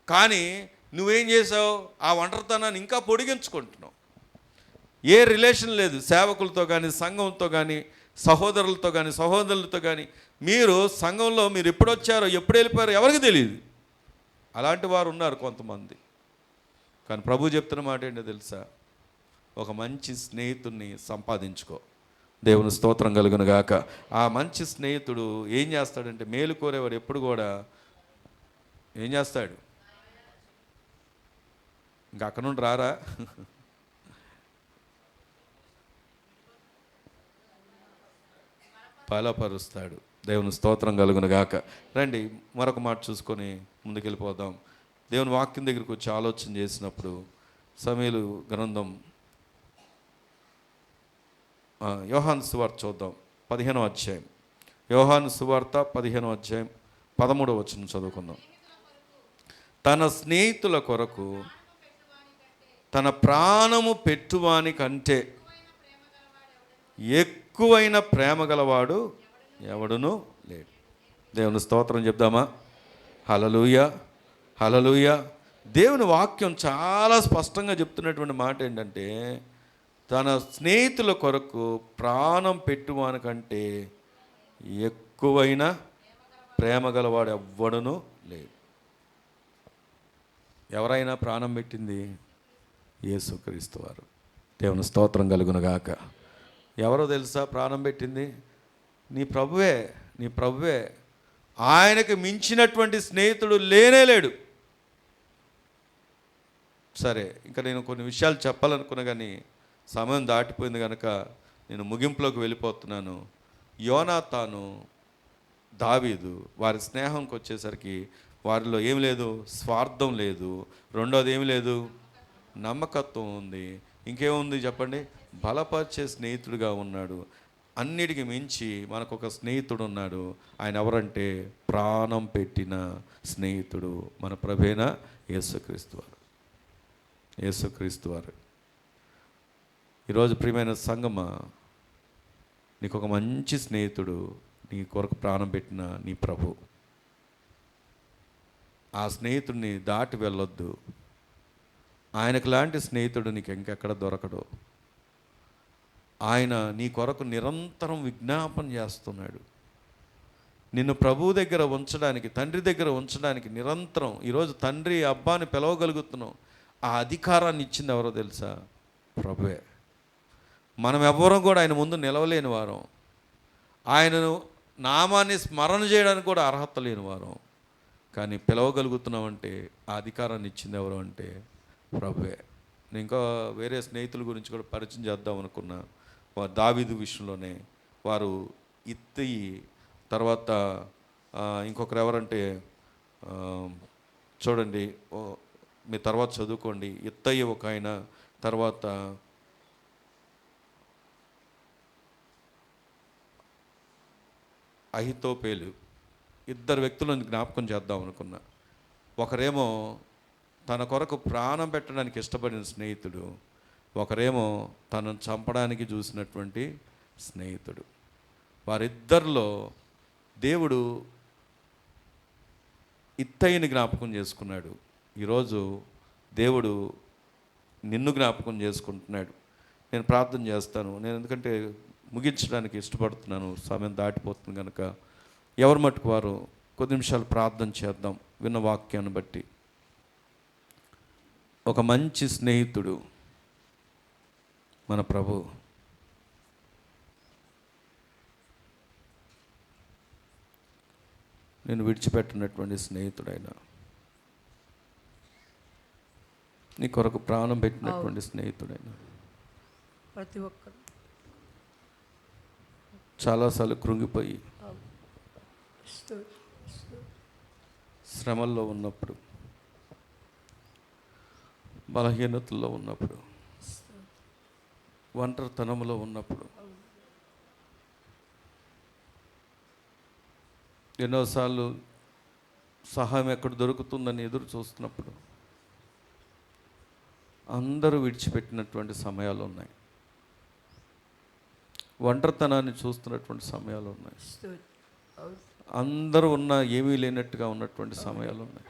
కానీ నువ్వేం చేసావు, ఆ ఒంటరితనాన్ని ఇంకా పొడిగించుకుంటున్నావు. ఏ రిలేషన్ లేదు సేవకులతో కానీ, సంఘంతో కానీ, సహోదరులతో కానీ, సహోదరులతో కానీ. మీరు సంఘంలో మీరు ఎప్పుడు వచ్చారో ఎప్పుడు వెళ్ళిపోయారో ఎవరికి తెలియదు. అలాంటి వారు ఉన్నారు కొంతమంది. కానీ ప్రభు చెప్తున్న మాట ఏంటో తెలుసా, ఒక మంచి స్నేహితుడిని సంపాదించుకో. దేవుని స్తోత్రం కలుగును గాక. ఆ మంచి స్నేహితుడు ఏం చేస్తాడంటే, మేలు కోరేవాడు ఎప్పుడు కూడా ఏం చేస్తాడు, ఇంకా అక్కడ నుండి రారా, బలపరుస్తాడు. దేవుని స్తోత్రం కలుగును గాక. రండి మరొక మాట చూసుకొని ముందుకెళ్ళిపోదాం. దేవుని వాక్యం దగ్గరికి వచ్చి ఆలోచన చేసినప్పుడు, సమూయేలు గ్రంథం యోహాను సువార్త చూద్దాం, 15వ అధ్యాయం. యోహాను సువార్త 15వ అధ్యాయం 13వ వచనం చదువుకుందాం. తన స్నేహితుల కొరకు తన ప్రాణము పెట్టువాని కంటే ఎక్కువైన ప్రేమ గలవాడు ఎవడునూ లేడు. దేవుని స్తోత్రం చెప్దామా? హల్లెలూయా, హల్లెలూయా. దేవుని వాక్యం చాలా స్పష్టంగా చెప్తున్నటువంటి మాట ఏంటంటే, తన స్నేహితుల కొరకు ప్రాణం పెట్టువానికంటే ఎక్కువైన ప్రేమ గలవాడు ఎవ్వడునూ లేడు. ఎవరైనా ప్రాణం పెట్టింది యేసుక్రీస్తు వారు. దేవుని స్తోత్రం కలుగును గాక. ఎవరో తెలుసా ప్రాణం పెట్టింది? నీ ప్రభువే, నీ ప్రభువే. ఆయనకు మించినటువంటి స్నేహితుడు లేనే లేడు. సరే, ఇంకా నేను కొన్ని విషయాలు చెప్పాలనుకున్నా కానీ సమయం దాటిపోయింది కనుక నేను ముగింపులోకి వెళ్ళిపోతున్నాను. యోనాతాను, దావీదు వారి స్నేహంకి వచ్చేసరికి వారిలో ఏం లేదు, స్వార్థం లేదు. రెండోది ఏమి లేదు, నమ్మకత్వం ఉంది. ఇంకేముంది చెప్పండి? బలపరిచే స్నేహితుడిగా ఉన్నాడు. అన్నిటికీ మించి మనకు ఒక స్నేహితుడు ఉన్నాడు. ఆయన ఎవరంటే ప్రాణం పెట్టిన స్నేహితుడు, మన ప్రభైన యేసుక్రీస్తు వారు. యేసుక్రీస్తు వారు. ఈరోజు ప్రియమైన సంగమా, నీకు ఒక మంచి స్నేహితుడు, నీ కొరకు ప్రాణం పెట్టిన నీ ప్రభు. ఆ స్నేహితుడిని దాటి వెళ్ళొద్దు. ఆయనకు లాంటి స్నేహితుడు నీకు ఇంకెక్కడ దొరకడు. ఆయన నీ కొరకు నిరంతరం విజ్ఞాపన చేస్తున్నాడు. నిన్ను ప్రభువు దగ్గర ఉంచడానికి, తండ్రి దగ్గర ఉంచడానికి నిరంతరం. ఈరోజు తండ్రి అబ్బాని పిలవగలుగుతున్నాం. ఆ అధికారాన్ని ఇచ్చింది ఎవరో తెలుసా? ప్రభువే. మనం ఎవ్వరం కూడా ఆయన ముందు నిలవలేని వారం, ఆయనను నామాన్ని స్మరణ చేయడానికి కూడా అర్హత లేని వారం. కానీ పిలవగలుగుతున్నామంటే ఆ అధికారాన్ని ఇచ్చింది ఎవరు అంటే ప్రభువే. నేను ఇంకా వేరే స్నేహితుల గురించి కూడా పరిచయం చేద్దాం అనుకున్నా. దావీదు విషయంలోనే వారు ఇత్తయి, తర్వాత ఇంకొకరు ఎవరంటే చూడండి, మీ తర్వాత చదువుకోండి. ఇత్తయి ఒక ఆయన, తర్వాత అహితోపేలు, ఇద్దరు వ్యక్తులను జ్ఞాపకం చేద్దాం అనుకున్నా. ఒకరేమో తన కొరకు ప్రాణం పెట్టడానికి ఇష్టపడిన స్నేహితుడు, ఒకరేమో తనను చంపడానికి చూసినటువంటి స్నేహితుడు. వారిద్దరిలో దేవుడు ఇత్తయిని జ్ఞాపకం చేసుకున్నాడు. ఈరోజు దేవుడు నిన్ను జ్ఞాపకం చేసుకుంటున్నాడు. నేను ప్రార్థన చేస్తాను. నేను ఎందుకంటే ముగించడానికి ఇష్టపడుతున్నాను, సమయం దాటిపోతుంది కనుక ఎవరి మట్టుకు వారు కొద్ది నిమిషాలు ప్రార్థన చేద్దాం. విన్న వాక్యాన్ని బట్టి ఒక మంచి స్నేహితుడు మన ప్రభు. నేను విడిచిపెట్టినటువంటి స్నేహితుడైనా, నీ కొరకు ప్రాణం పెట్టినటువంటి స్నేహితుడైనా, ప్రతి ఒక్కరు చాలాసార్లు కృంగిపోయి శ్రమల్లో ఉన్నప్పుడు, బలహీనతల్లో ఉన్నప్పుడు, ఒంటరితనంలో ఉన్నప్పుడు, ఎన్నోసార్లు సహాయం ఎక్కడ దొరుకుతుందని ఎదురు చూస్తున్నప్పుడు అందరూ విడిచిపెట్టినటువంటి సమయాలు ఉన్నాయి. ఒంటరితనాన్ని చూస్తున్నటువంటి సమయాలు ఉన్నాయి. అందరూ ఉన్నా ఏమీ లేనట్టుగా ఉన్నటువంటి సమయాలు ఉన్నాయి.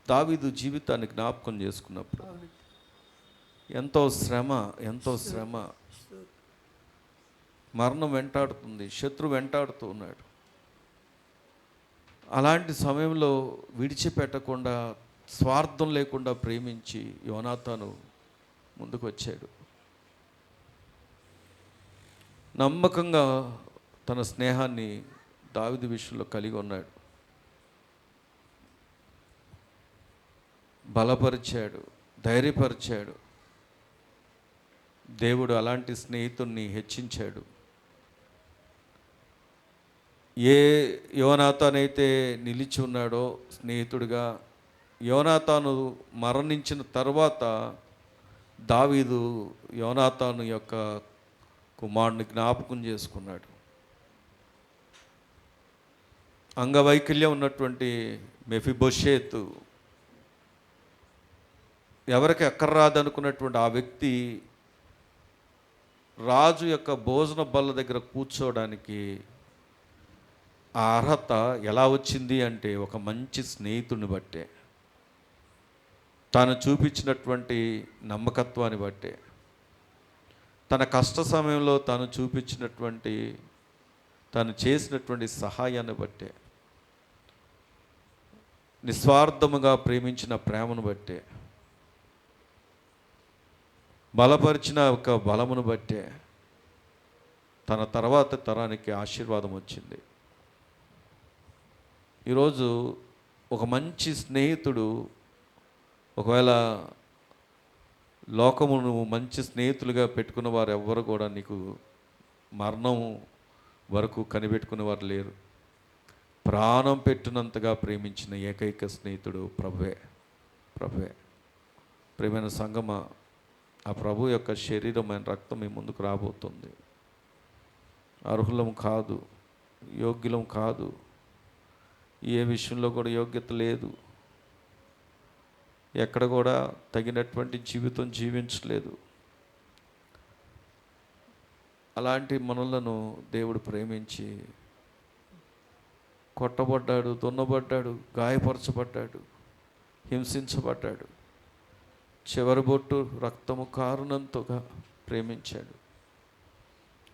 దావీదు జీవితాన్ని జ్ఞాపకం చేసుకున్నప్పుడు ఎంతో శ్రమ, మరణం వెంటాడుతుంది, శత్రు వెంటాడుతూ ఉన్నాడు. అలాంటి సమయంలో విడిచిపెట్టకుండా, స్వార్థం లేకుండా ప్రేమించి యోనాతాను ముందుకు వచ్చాడు. నమ్మకంగా తన స్నేహాన్ని దావీదు విషయంలో కలిగి ఉన్నాడు. బలపరిచాడు, ధైర్యపరిచాడు. దేవుడు అలాంటి స్నేహితుడిని హెచ్చించాడు. ఏ యోనాతానైతే నిలిచి ఉన్నాడో స్నేహితుడిగా, యోనాతాను మరణించిన తర్వాత దావీదు యోనాతాను యొక్క కుమారుని జ్ఞాపకం చేసుకున్నాడు. అంగవైకల్యం ఉన్నటువంటి మెఫీబోషేతు, ఎవరికి ఎక్కర్రాదనుకున్నటువంటి ఆ వ్యక్తి రాజు యొక్క భోజన బల్ల దగ్గర కూర్చోవడానికి ఆ అర్హత ఎలా వచ్చింది అంటే ఒక మంచి స్నేహితుడిని బట్టే, తాను చూపించినటువంటి నమ్మకత్వాన్ని బట్టే, తన కష్ట సమయంలో తాను చూపించినటువంటి, తాను చేసినటువంటి సహాయాన్ని బట్టే, నిస్వార్థముగా ప్రేమించిన ప్రేమను బట్టే, బలపరిచిన ఒక బలమును బట్టే తన తర్వాత తరానికి ఆశీర్వాదం వచ్చింది. ఈరోజు ఒక మంచి స్నేహితుడు, ఒకవేళ లోకమును మంచి స్నేహితులుగా పెట్టుకున్న వారు ఎవ్వరు కూడా నీకు మరణం వరకు కనిపెట్టుకునేవారు లేరు. ప్రాణం పెట్టినంతగా ప్రేమించిన ఏకైక స్నేహితుడు ప్రభువే. ప్రియమైన సంగమా, ఆ ప్రభు యొక్క శరీరమైన రక్తం మీ ముందుకు రాబోతుంది. అర్హులం కాదు, యోగ్యులం కాదు, ఏ విషయంలో కూడా యోగ్యత లేదు, ఎక్కడ కూడా తగినటువంటి జీవితం జీవించలేదు. అలాంటి మనలను దేవుడు ప్రేమించి కొట్టబడ్డాడు, దున్నబడ్డాడు, గాయపరచబడ్డాడు, హింసించబడ్డాడు, చివరి బొట్టు రక్తము కారునంతగా ప్రేమించాడు.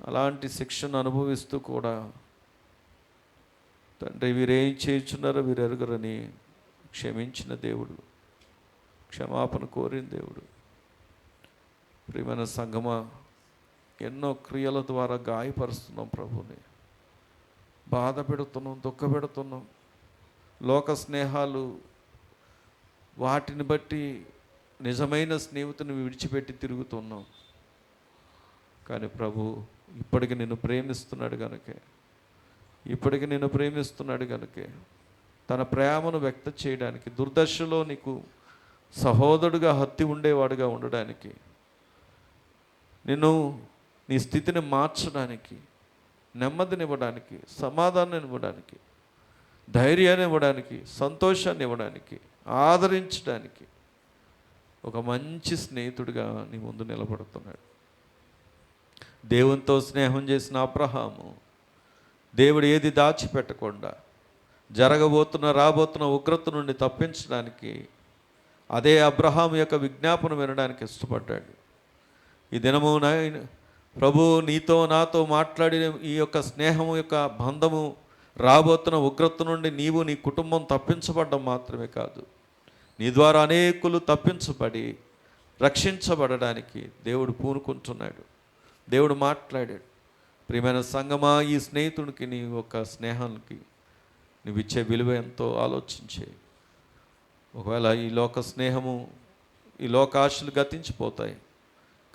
అలాంటి శిక్షను అనుభవిస్తూ కూడా తండ్రి వీరేం చేయుచున్నారో వీరు ఎరుగరని క్షమించిన దేవుడు, క్షమాపణ కోరిన దేవుడు. ప్రియమైన సంగమా, ఎన్నో క్రియల ద్వారా గాయపరుస్తున్నాం ప్రభుని, బాధ పెడుతున్నాం, దుఃఖ పెడుతున్నాం. లోక స్నేహాలు, వాటిని బట్టి నిజమైన స్నేహితుని విడిచిపెట్టి తిరుగుతున్నాం. కానీ ప్రభు ఇప్పటికి నిన్ను ప్రేమిస్తున్నాడు కనుకే తన ప్రేమను వ్యక్తం చేయడానికి, దుర్దశలో నీకు సహోదరుడుగా హత్తి ఉండేవాడుగా ఉండడానికి, నిన్ను నీ స్థితిని మార్చడానికి, నెమ్మదినివ్వడానికి, సమాధానం ఇవ్వడానికి, ధైర్యాన్ని ఇవ్వడానికి, సంతోషాన్ని ఇవ్వడానికి, ఆదరించడానికి ఒక మంచి స్నేహితుడిగా నీ ముందు నిలబడుతున్నాడు. దేవునితో స్నేహం చేసిన అబ్రహాము దేవుడు ఏది దాచిపెట్టకుండా రాబోతున్న ఉగ్రత నుండి తప్పించడానికి అదే అబ్రహాము యొక్క విజ్ఞాపన వినడానికి ఇష్టపడ్డాడు. ఈ దినము ప్రభు నీతో నాతో మాట్లాడిన ఈ యొక్క స్నేహము యొక్క బంధము రాబోతున్న ఉగ్రత నుండి నీవు నీ కుటుంబం తప్పించబడ్డం మాత్రమే కాదు, నీ ద్వారా అనేకులు తప్పించబడి రక్షించబడడానికి దేవుడు పూనుకుంటున్నాడు. దేవుడు మాట్లాడాడు. ప్రియమైన సంగమా, ఈ స్నేహితుడికి నీ యొక్క స్నేహానికి నువ్వు ఇచ్చే విలువ ఎంతో ఆలోచించే. ఒకవేళ ఈ లోక స్నేహము, ఈ లోకాశలు గతించిపోతాయి,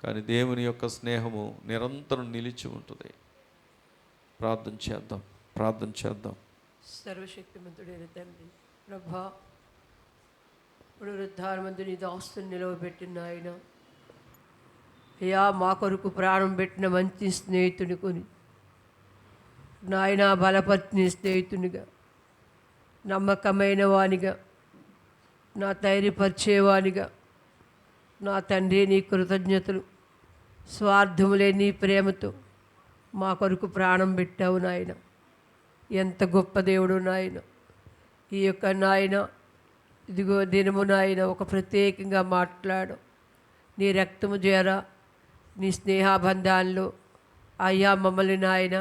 కానీ దేవుని యొక్క స్నేహము నిరంతరం నిలిచి ఉంటుంది. ప్రార్థన చేద్దాం. సర్వశక్తిమంతుడైన తండ్రి, ప్రభా, పునరుద్ధారమందు నీ దాస్తుని నిలవబెట్టిన ఆయన, అయ్యా మా కొరకు ప్రాణం పెట్టిన మంచి స్నేహితుని కొని నాయన బలపత్ని స్నేహితునిగా, నమ్మకమైన వానిగా, నా ధైర్యపరిచేవానిగా, నా తండ్రి నీ కృతజ్ఞతలు. స్వార్థము లేని నీ ప్రేమతో మా కొరకు ప్రాణం పెట్టావు నాయన. ఎంత గొప్ప దేవుడు నాయన. ఈ యొక్క నాయన ఇదిగో దినము నాయన ఒక ప్రత్యేకంగా మాట్లాడు. నీ రక్తము చేర నీ స్నేహబంధాల్లో అయ్యా మమ్మల్ని నాయన,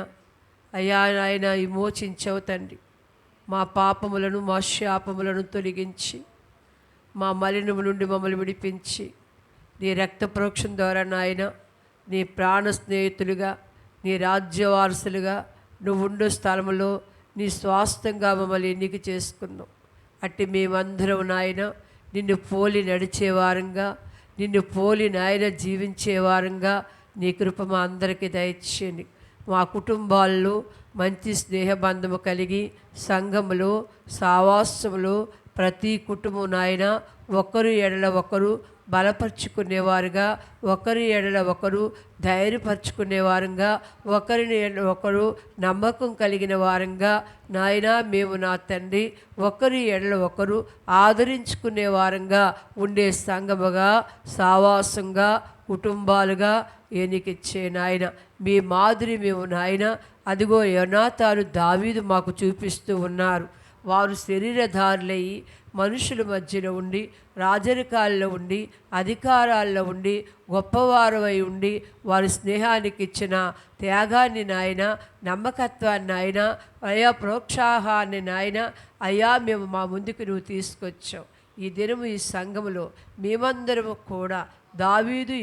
అయ్యా నాయన విమోచించవు తండ్రి. మా పాపములను, మా శాపములను తొలగించి, మా మలినము నుండి మమ్మల్ని విడిపించి, నీ రక్త ప్రోక్షణ ద్వారా నాయన నీ ప్రాణ స్నేహితులుగా, నీ రాజ్యవారసులుగా, నువ్వు ఉండే స్థలంలో నీ స్వాస్థంగా మమ్మల్ని ఎన్నిక చేసుకున్నావు. అట్టి మేమందరం నాయన నిన్ను పోలి నడిచేవారంగా, నిన్ను పోలి నాయన జీవించేవారంగా నీ కృప మా అందరికీ దయచేయండి. మా కుటుంబాల్లో మంచి స్నేహబంధము కలిగి, సంఘములో సావాసములో ప్రతి కుటుంబం నాయన ఒకరు ఎడల ఒకరు బలపరుచుకునేవారుగా, ఒకరి ఎడల ఒకరు ధైర్యపరుచుకునేవారుగా, ఒకరిని ఒకరు నమ్మకం కలిగిన వారంగా నాయన మేము నా తండ్రి ఒకరి ఎడల ఒకరు ఆదరించుకునే వారంగా ఉండే సంఘముగా, సావాసంగా, కుటుంబాలుగా ఎన్నికిచ్చే నాయన. మీ మాదిరి మేము నాయన అదిగో యోనాతాను, దావీదు మాకు చూపిస్తూ ఉన్నారు. వారు శరీరధారులయ్యి మనుషుల మధ్యలో ఉండి, రాజరికాల్లో ఉండి, అధికారాల్లో ఉండి, గొప్పవారమై ఉండి, వారి స్నేహానికి ఇచ్చిన త్యాగాన్ని నాయన, నమ్మకత్వాన్ని నాయన, అయా ప్రోత్సాహాన్ని నాయన, అయ్యా మేము మా ముందుకు నువ్వు తీసుకొచ్చావు. ఈ దినము ఈ సంఘములో మేమందరము కూడా దావీదు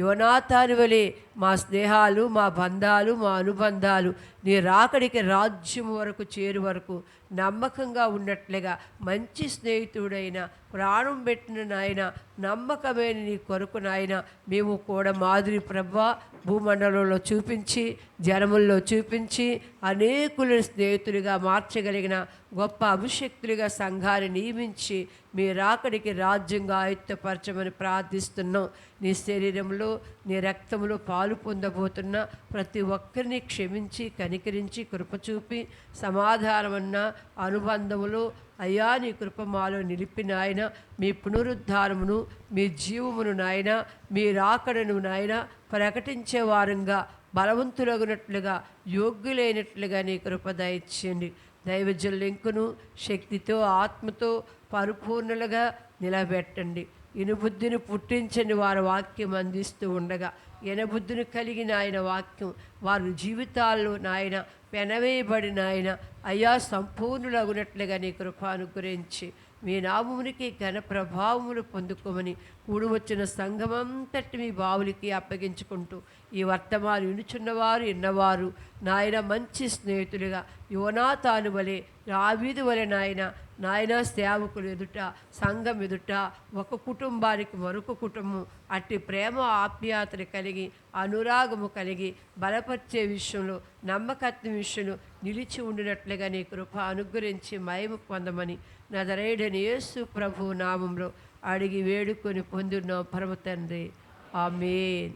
యోనాతాను వలె మా స్నేహాలు, మా బంధాలు, మా అనుబంధాలు నీ రాకడికి రాజ్యం వరకు చేరు వరకు నమ్మకంగా ఉన్నట్లుగా మంచి స్నేహితుడైన, ప్రాణం పెట్టిన నాయన, నమ్మకమైన నీ కొరకు నాయన మేము కూడా మాదిరి ప్రభా భూమండలంలో చూపించి, జనముల్లో చూపించి, అనేకుల స్నేహితులుగా మార్చగలిగిన గొప్ప అభిషక్తులుగా సంఘాన్ని నియమించి మీ రాకడికి రాజ్యంగా ఆయుత్తపరచమని ప్రార్థిస్తున్నాం. నీ శరీరంలో, నీ రక్తంలో పాలు పొందబోతున్న ప్రతి ఒక్కరిని క్షమించి, కనికరించి, కృపచూపి, సమాధానమన్న అనుబంధములో అయ్యా నీ కృప మాలో నిలిపిన ఆయన, మీ పునరుద్ధారమును, మీ జీవమును నాయన, మీ రాకడను నాయన ప్రకటించే వారంగా, బలవంతులగునట్లుగా, యోగ్యులైనట్లుగా నీ కృప దయచేయండి. దైవజనులెంకును శక్తితో, ఆత్మతో పరిపూర్ణులుగా నిలబెట్టండి. ఇనుబుద్ధిని పుట్టించని వారి వాక్యం అందిస్తూ ఉండగా, ఎనబుద్ధిని కలిగిన ఆయన వాక్యం వారి జీవితాల్లో నాయన పెనవేయబడిన ఆయన అయ్యా సంపూర్ణులగునట్లుగా నీ కృప అనుగ్రహించి మీ నామమునికి ఘన ప్రభావములు పొందుకోమని కూడి వచ్చిన సంఘమంతటి మీ బావులకి అప్పగించుకుంటూ ఈ వర్తమానం వినుచున్నవారు, విన్నవారు నాయన మంచి స్నేహితులుగా యోనాతాను వలె, దావీదు వలె నాయన సేవకులు ఎదుట, సంఘం ఎదుట, ఒక కుటుంబానికి మరొక కుటుంబం అట్టి ప్రేమ ఆప్యాయతలు కలిగి, అనురాగము కలిగి, బలపరిచే విషయంలో, నమ్మకత్వం విషయంలో నిలిచి ఉండినట్లుగా నీ కృప అనుగ్రహించి మహిమ పొందమని నజరేయుడైన యేసు ప్రభు నామంలో అడిగి వేడుకొని పొందున్నాం పరమ తండ్రి. ఆమేన్.